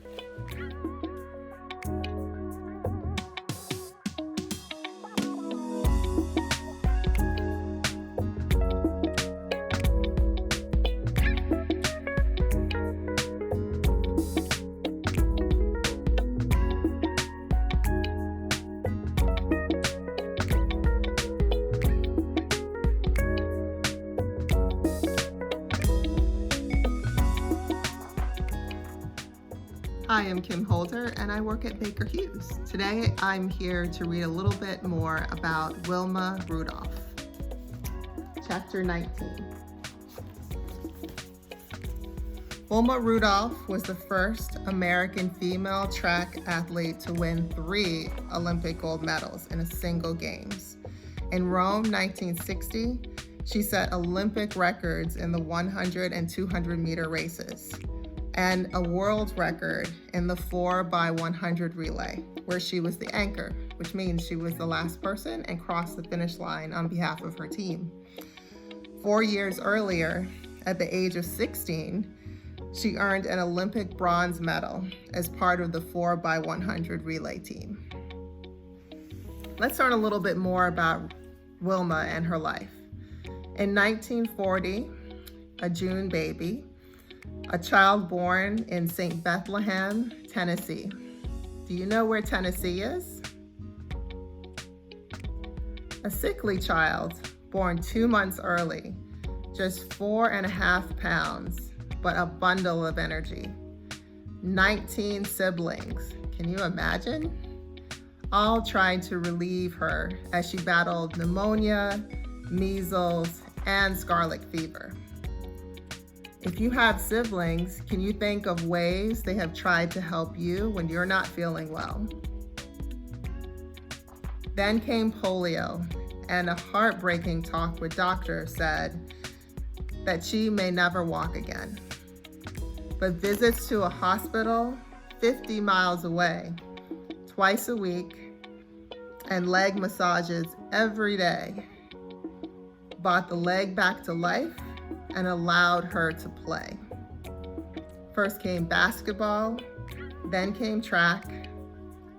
Hi, I'm Kim Holder and I work at Baker Hughes. Today I'm here to read a little bit more about Wilma Rudolph. Chapter 19. Wilma Rudolph was the first American female track athlete to win 3 Olympic gold medals in a single games. In Rome, 1960, she set Olympic records in the 100 and 200 meter races, and a world record in the 4x100 relay, where she was the anchor, which means she was the last person and crossed the finish line on behalf of her team. 4 years earlier, at the age of 16, she earned an Olympic bronze medal as part of the 4x100 relay team. Let's learn a little bit more about Wilma and her life. In 1940, a June baby, a child born in St. Bethlehem, Tennessee. Do you know where Tennessee is? A sickly child born 2 months early. just 4.5 pounds, but a bundle of energy. 19 siblings. Can you imagine? All trying to relieve her as she battled pneumonia, measles, and scarlet fever. If you have siblings, can you think of ways they have tried to help you when you're not feeling well? Then came polio, and a heartbreaking talk with doctors said that she may never walk again. But visits to a hospital 50 miles away, twice a week, and leg massages every day brought the leg back to life and allowed her to play. First came basketball, then came track,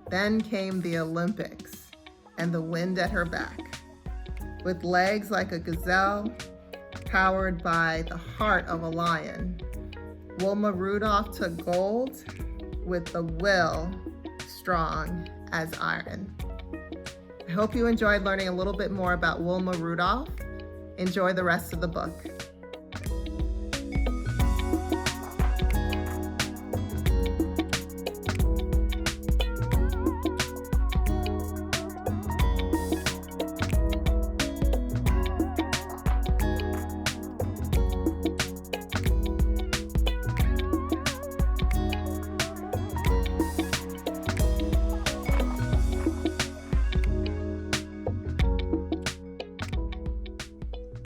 then came the Olympics and the wind at her back. With legs like a gazelle, powered by the heart of a lion, Wilma Rudolph took gold with the will strong as iron. I hope you enjoyed learning a little bit more about Wilma Rudolph. Enjoy the rest of the book.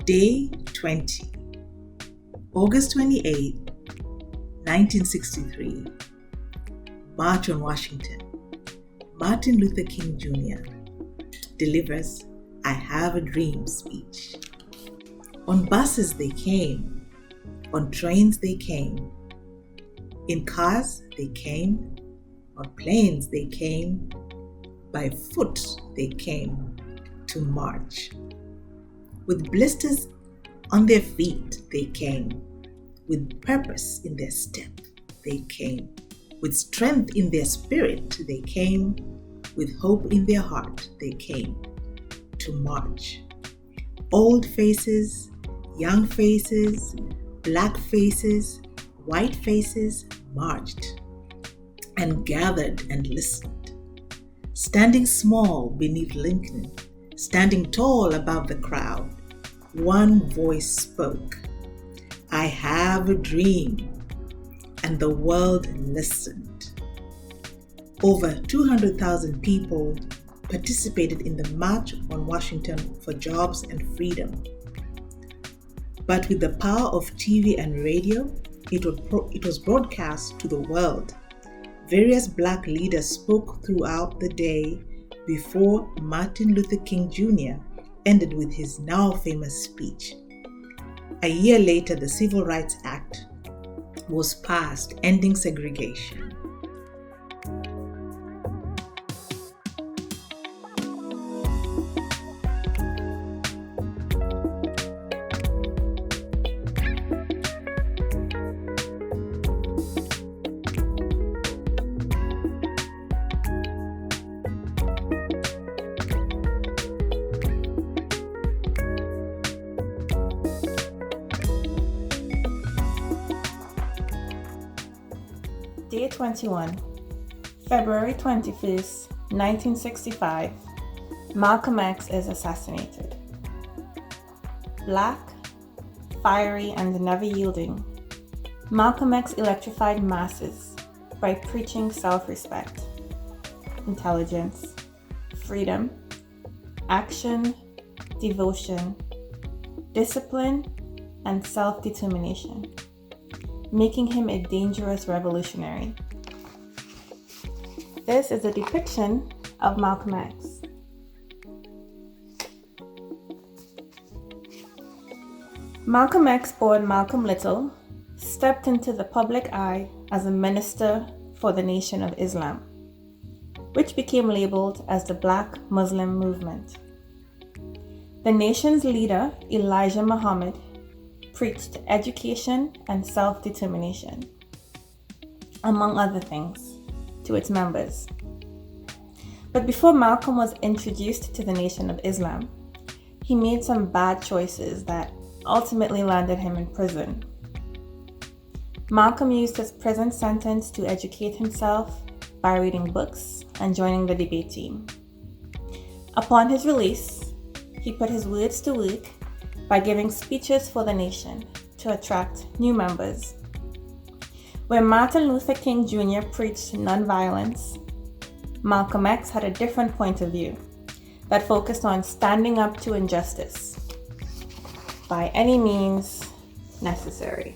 Day 20, August 28, 1963. March on Washington. Martin Luther King Jr. delivers "I Have a Dream" speech. On buses they came, on trains they came, in cars they came, on planes they came, by foot they came to march. With blisters on their feet they came, with purpose in their step they came, with strength in their spirit they came, with hope in their heart they came to march. Old faces, young faces, black faces, white faces marched and gathered and listened, standing small beneath Lincoln, standing tall above the crowd. One voice spoke, "I have a dream," and the world listened. Over 200,000 people participated in the March on Washington for Jobs and Freedom. But with the power of TV and radio, it was broadcast to the world. Various Black leaders spoke throughout the day before Martin Luther King Jr. ended with his now famous speech. A year later, the Civil Rights Act was passed, ending segregation. Day 21, February 21st, 1965. Malcolm X is assassinated. Black, fiery, and never yielding, Malcolm X electrified masses by preaching self-respect, intelligence, freedom, action, devotion, discipline, and self-determination, making him a dangerous revolutionary. This is a depiction of Malcolm X. Malcolm X, born Malcolm Little, stepped into the public eye as a minister for the Nation of Islam, which became labeled as the Black Muslim Movement. The nation's leader, Elijah Muhammad, preached education and self-determination, among other things, to its members. But before Malcolm was introduced to the Nation of Islam, he made some bad choices that ultimately landed him in prison. Malcolm used his prison sentence to educate himself by reading books and joining the debate team. Upon his release, he put his words to work by giving speeches for the nation to attract new members. When Martin Luther King Jr. preached nonviolence, Malcolm X had a different point of view that focused on standing up to injustice by any means necessary.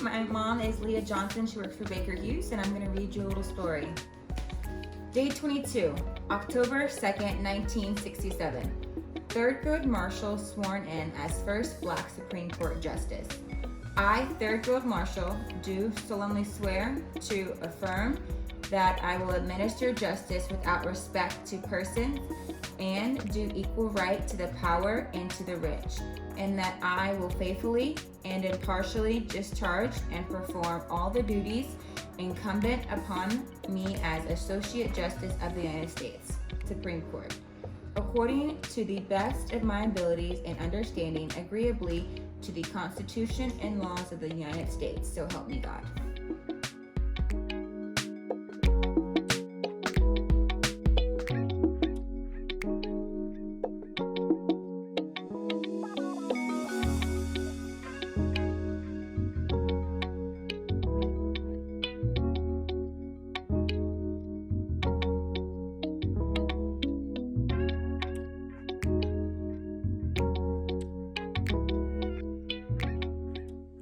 My mom is Leah Johnson. She works for Baker Hughes, and I'm going to read you a little story. Day 22, October 2nd, 1967. Thurgood Marshall sworn in as first Black Supreme Court Justice. I, Thurgood Marshall, do solemnly swear to affirm that I will administer justice without respect to persons and do equal right to the power and to the rich, and that I will faithfully and impartially discharge and perform all the duties incumbent upon me as Associate Justice of the United States Supreme Court, according to the best of my abilities and understanding, agreeably to the Constitution and laws of the United States, so help me God.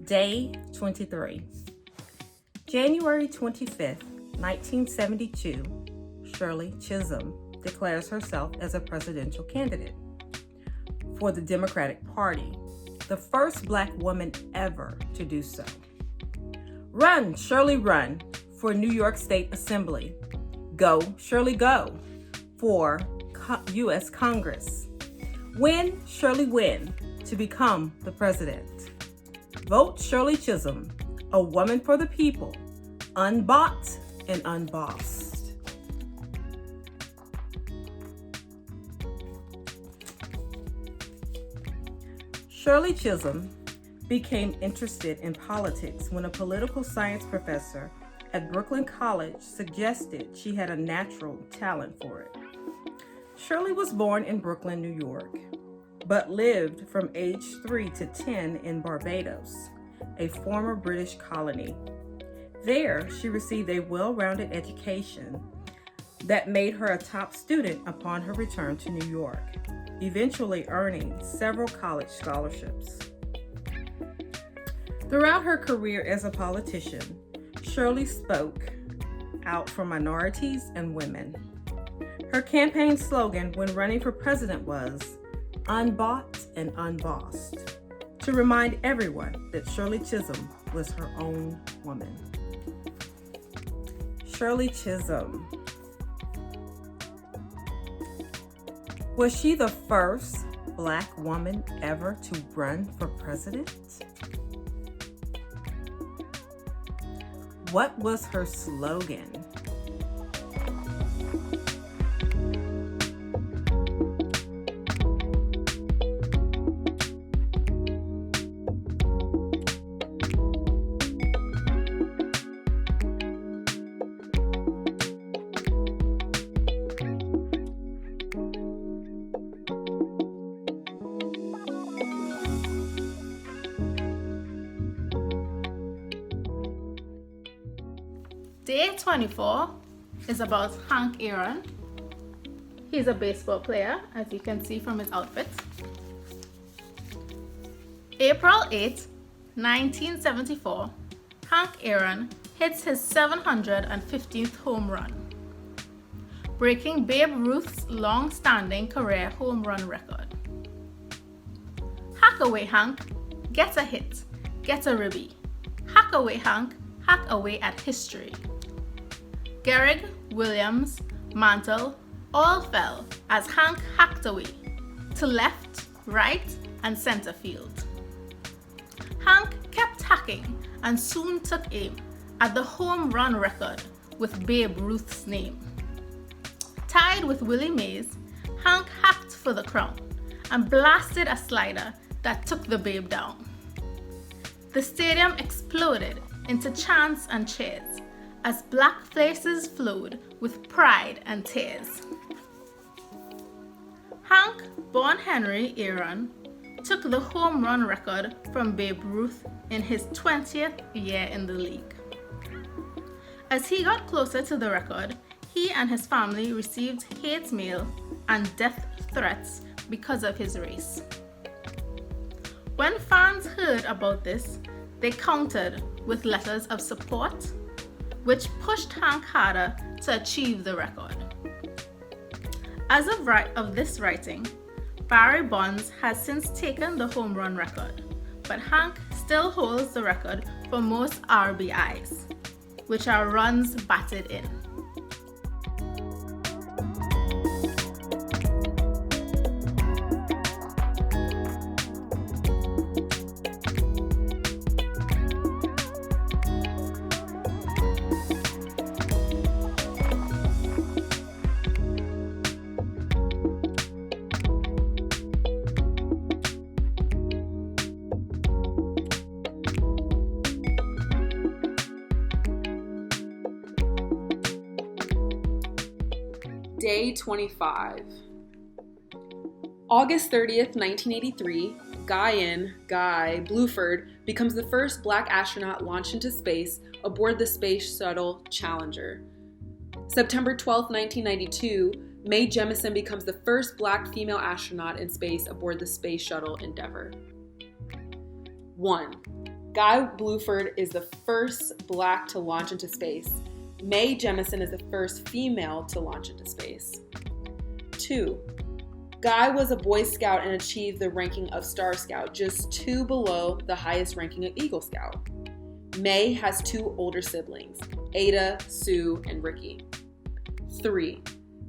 Day 23. January 25th, 1972, Shirley Chisholm declares herself as a presidential candidate for the Democratic Party, the first Black woman ever to do so. Run, Shirley, run for New York State Assembly. Go, Shirley, go for U.S. Congress. Win, Shirley, win to become the president. Vote Shirley Chisholm, a woman for the people, unbought and unbossed. Shirley Chisholm became interested in politics when a political science professor at Brooklyn College suggested she had a natural talent for it. Shirley was born in Brooklyn, New York, but lived from age 3 to 10 in Barbados, a former British colony. There, she received a well-rounded education that made her a top student upon her return to New York, eventually earning several college scholarships. Throughout her career as a politician, Shirley spoke out for minorities and women. Her campaign slogan when running for president was, "Unbought and unbossed," to remind everyone that Shirley Chisholm was her own woman. Shirley Chisholm. Was she the first Black woman ever to run for president? What was her slogan? Day 24 is about Hank Aaron. He's a baseball player, as you can see from his outfit. April 8, 1974, Hank Aaron hits his 715th home run, breaking Babe Ruth's long-standing career home run record. Hack away, Hank, Get a hit, get a ribby. Hack away, Hank, hack away at history. Gehrig, Williams, Mantle all fell as Hank hacked away to left, right, and center field. Hank kept hacking and soon took aim at the home run record with Babe Ruth's name. Tied with Willie Mays, Hank hacked for the crown and blasted a slider that took the Babe down. The stadium exploded into chants and cheers as black faces flowed with pride and tears. Hank, born Henry Aaron, took the home run record from Babe Ruth in his 20th year in the league. As he got closer to the record, he and his family received hate mail and death threats because of his race. When fans heard about this, they countered with letters of support, which pushed Hank harder to achieve the record. As of this writing, Barry Bonds has since taken the home run record, but Hank still holds the record for most RBIs, which are runs batted in. Day 25. August 30th, 1983, Guy Bluford becomes the first black astronaut launched into space aboard the Space Shuttle Challenger. September 12th, 1992, Mae Jemison becomes the first black female astronaut in space aboard the Space Shuttle Endeavour. 1. Guy Bluford is the first black to launch into space. Mae Jemison is the first female to launch into space. 2. Guy was a Boy Scout and achieved the ranking of Star Scout, just 2 below the highest ranking of Eagle Scout. Mae has 2 older siblings, Ada, Sue, and Ricky. 3.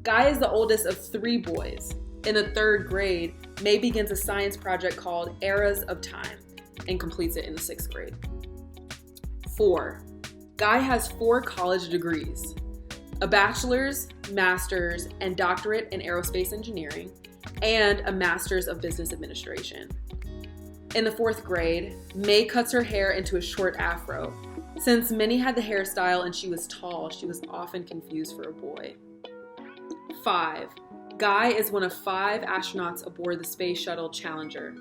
Guy is the oldest of 3 boys. In the 3rd grade, Mae begins a science project called Eras of Time and completes it in the 6th grade. 4. Guy has 4 college degrees, a bachelor's, master's, and doctorate in aerospace engineering, and a master's of business administration. In the 4th grade, Mae cuts her hair into a short afro. Since many had the hairstyle and she was tall, she was often confused for a boy. 5. Guy is one of 5 astronauts aboard the Space Shuttle Challenger.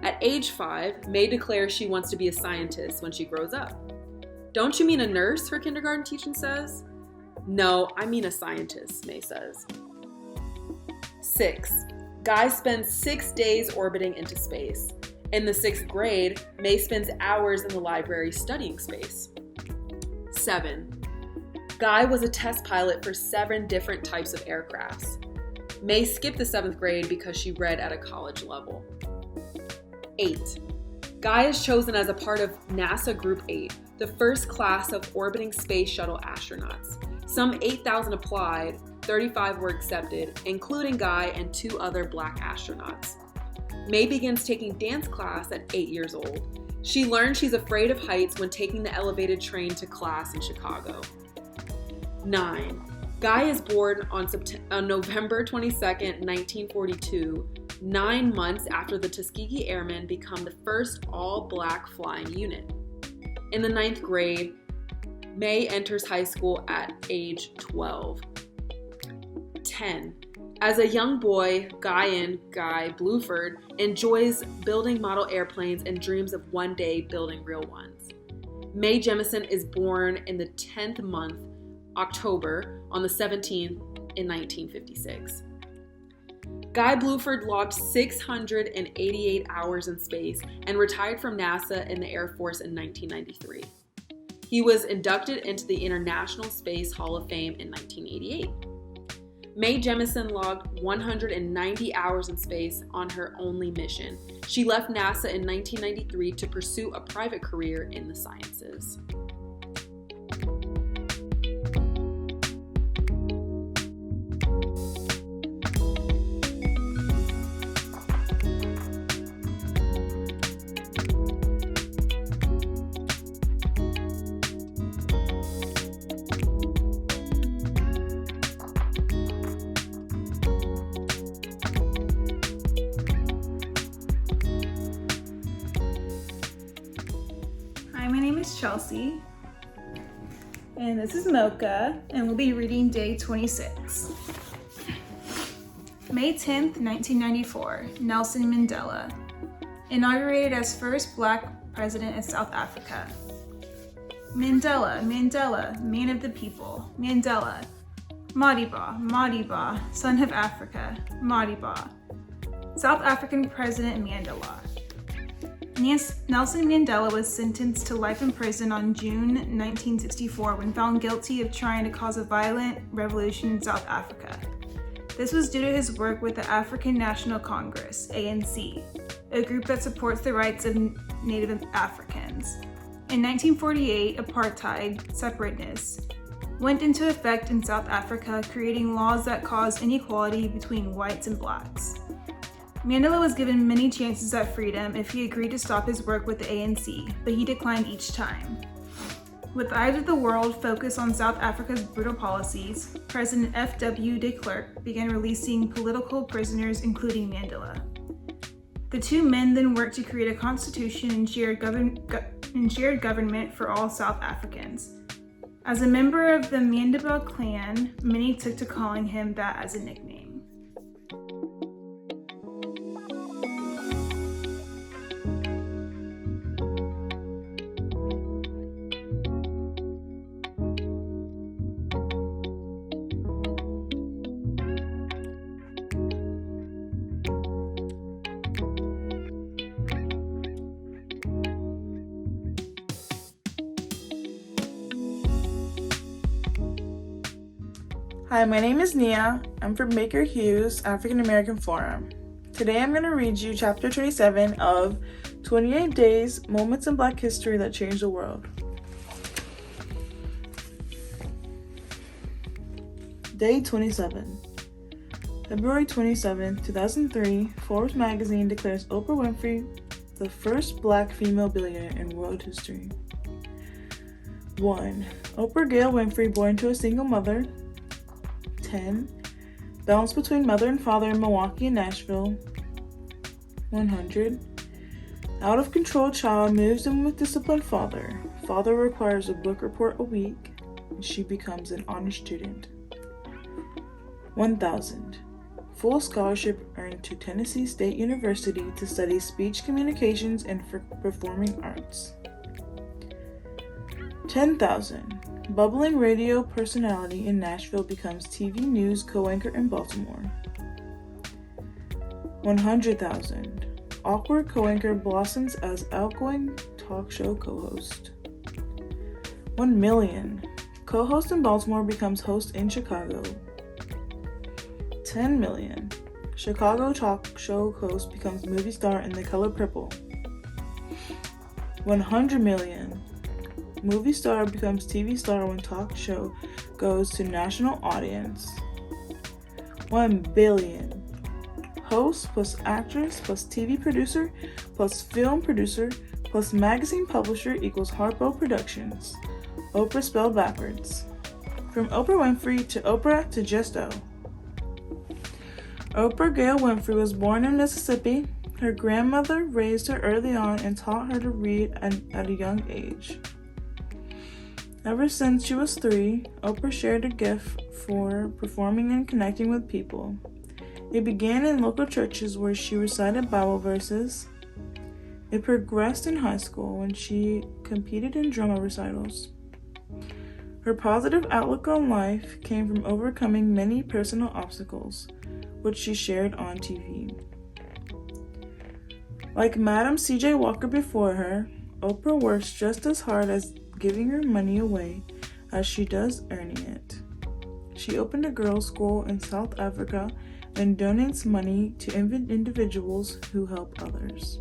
At age 5, Mae declares she wants to be a scientist when she grows up. "Don't you mean a nurse?" her kindergarten teacher says. "No, I mean a scientist," Mae says. 6. Guy spends 6 days orbiting into space. In the 6th grade, Mae spends hours in the library studying space. 7. Guy was a test pilot for 7 different types of aircrafts. Mae skipped the 7th grade because she read at a college level. 8. Guy is chosen as a part of NASA Group 8, the first class of orbiting space shuttle astronauts. Some 8,000 applied, 35 were accepted, including Guy and 2 other black astronauts. Mae begins taking dance class at 8 years old. She learns she's afraid of heights when taking the elevated train to class in Chicago. 9. Guy is born on November 22nd, 1942, 9 months after the Tuskegee Airmen become the first all-black flying unit. In the 9th grade, Mae enters high school at age 12. 10. As a young boy, Guy Bluford enjoys building model airplanes and dreams of one day building real ones. Mae Jemison is born in the 10th month, October, on the 17th in 1956. Guy Bluford logged 688 hours in space and retired from NASA in the Air Force in 1993. He was inducted into the International Space Hall of Fame in 1988. Mae Jemison logged 190 hours in space on her only mission. She left NASA in 1993 to pursue a private career in the sciences. Hi, my name is Chelsea, and this is Mocha, and we'll be reading day 26. May 10th, 1994, Nelson Mandela, inaugurated as first Black president of South Africa. Mandela, Mandela, man of the people, Mandela, Madiba, Madiba, son of Africa, Madiba, South African President Mandela. Nelson Mandela was sentenced to life in prison on June 1964 when found guilty of trying to cause a violent revolution in South Africa. This was due to his work with the African National Congress, ANC, a group that supports the rights of Native Africans. In 1948, apartheid, separateness, went into effect in South Africa, creating laws that caused inequality between whites and blacks. Mandela was given many chances at freedom if he agreed to stop his work with the ANC, but he declined each time. With the eyes of the world focused on South Africa's brutal policies, President F.W. de Klerk began releasing political prisoners, including Mandela. The two men then worked to create a constitution and shared government for all South Africans. As a member of the Mandela clan, many took to calling him that as a nickname. Hi, my name is Nia. I'm from Baker Hughes African American Forum. Today I'm going to read you chapter 27 of 28 Days, Moments in Black History That Changed the World. Day 27. February 27, 2003, Forbes magazine declares Oprah Winfrey the first Black female billionaire in world history. 1. Oprah Gail Winfrey, born to a single mother. 10. Balance between mother and father in Milwaukee and Nashville. 100. Out of control child moves in with disciplined father. Father requires a book report a week, and she becomes an honor student. 1000. Full scholarship earned to Tennessee State University to study speech communications and performing arts. 10,000. Bubbling radio personality in Nashville becomes TV news co-anchor in Baltimore. 100,000. Awkward co-anchor blossoms as outgoing talk show co-host. 1 million. Co-host in Baltimore becomes host in Chicago. 10 million. Chicago talk show host becomes movie star in The Color Purple. 100 million. Movie star becomes TV star when talk show goes to national audience. 1 billion. Host plus actress plus TV producer plus film producer plus magazine publisher equals Harpo Productions. Oprah spelled backwards. From Oprah Winfrey to Oprah to just O. Oprah Gail Winfrey was born in Mississippi. Her grandmother raised her early on and taught her to read at a young age. Ever since she was 3, Oprah shared a gift for performing and connecting with people. It began in local churches where she recited Bible verses. It progressed in high school when she competed in drama recitals. Her positive outlook on life came from overcoming many personal obstacles, which she shared on TV. Like Madam C.J. Walker before her, Oprah works just as hard as giving her money away as she does earning it. She opened a girls' school in South Africa and donates money to individuals who help others.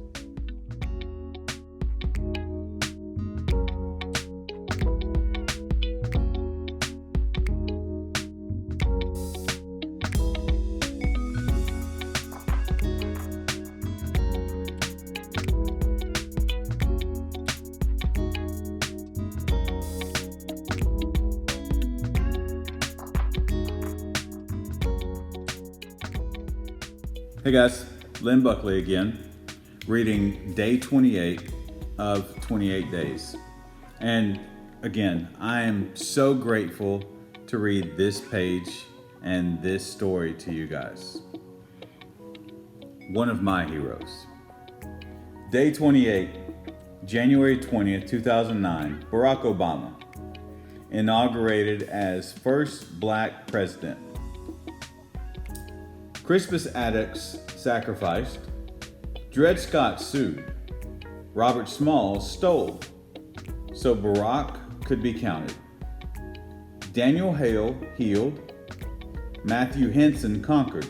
Hey guys, Lynn Buckley again, reading day 28 of 28 days. And again, I am so grateful to read this page and this story to you guys. One of my heroes. Day 28, January 20th, 2009, Barack Obama, inaugurated as first black president. Crispus Attucks sacrificed, Dred Scott sued, Robert Smalls stole, so Barack could be counted. Daniel Hale healed, Matthew Henson conquered,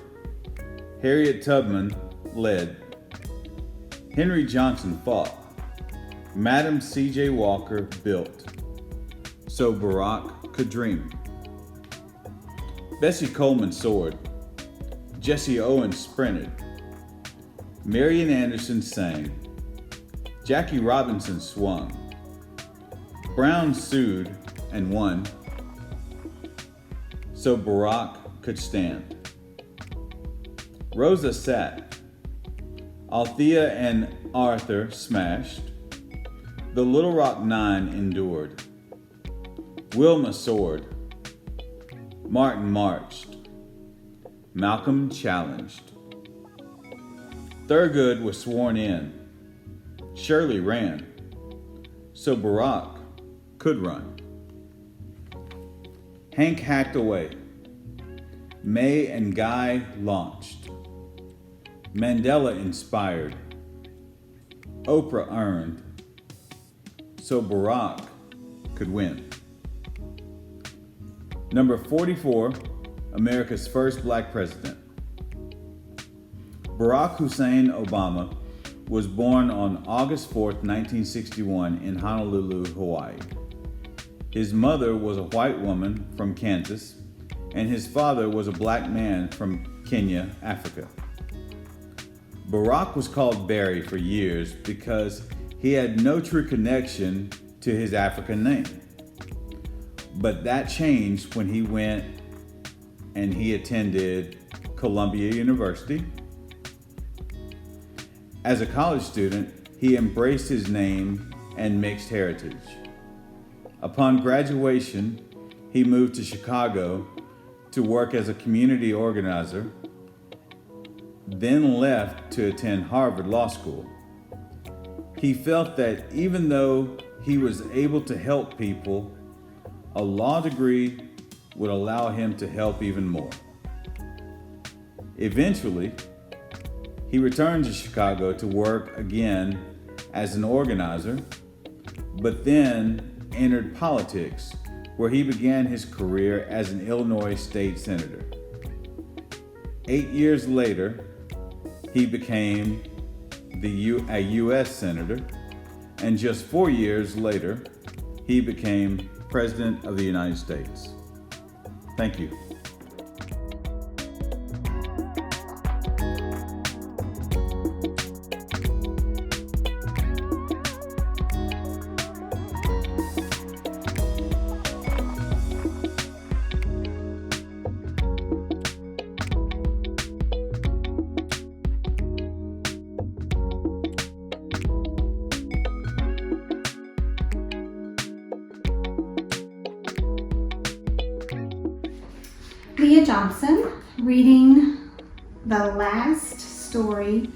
Harriet Tubman led, Henry Johnson fought, Madam C.J. Walker built, so Barack could dream. Bessie Coleman soared, Tithie Owens sprinted, Marian Anderson sang, Jackie Robinson swung, Brown sued and won, so Barack could stand. Rosa sat, Althea and Arthur smashed, the Little Rock Nine endured, Wilma soared, Martin marched, Malcolm challenged. Thurgood was sworn in. Shirley ran, so Barack could run. Hank hacked away. May and Guy launched. Mandela inspired. Oprah earned, so Barack could win. Number 44, America's first black president. Barack Hussein Obama was born on August 4th, 1961 in Honolulu, Hawaii. His mother was a white woman from Kansas, and his father was a black man from Kenya, Africa. Barack was called Barry for years because he had no true connection to his African name. But that changed when he went and he attended Columbia University. As a college student, he embraced his name and mixed heritage. Upon graduation, he moved to Chicago to work as a community organizer, then left to attend Harvard Law School. He felt that even though he was able to help people, a law degree would allow him to help even more. Eventually, he returned to Chicago to work again as an organizer, but then entered politics, where he began his career as an Illinois state senator. 8 years later, he became a U.S. senator, and just 4 years later, he became President of the United States. Thank you. Leah Johnson, reading the last story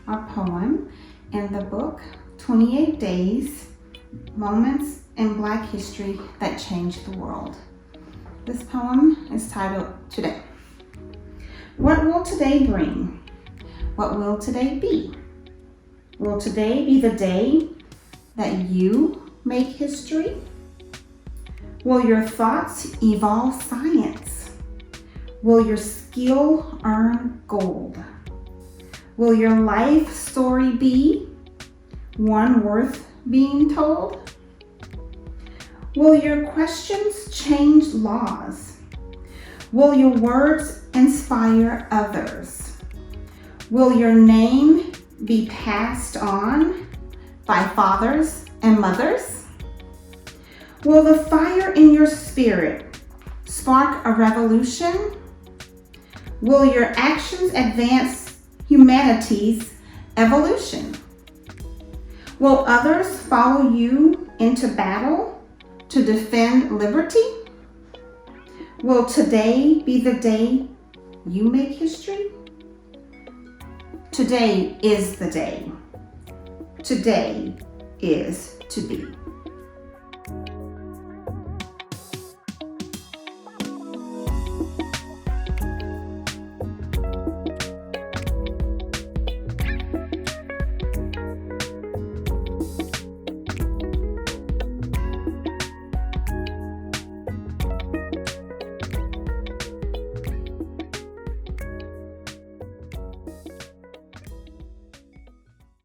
or poem in the book, 28 Days, Moments in Black History That Changed the World. This poem is titled Today. What will today bring? What will today be? Will today be the day that you make history? Will your thoughts evolve science? Will your skill earn gold? Will your life story be one worth being told? Will your questions change laws? Will your words inspire others? Will your name be passed on by fathers and mothers? Will the fire in your spirit spark a revolution? Will your actions advance humanity's evolution? Will others follow you into battle to defend liberty? Will today be the day you make history? Today is the day. Today is to be.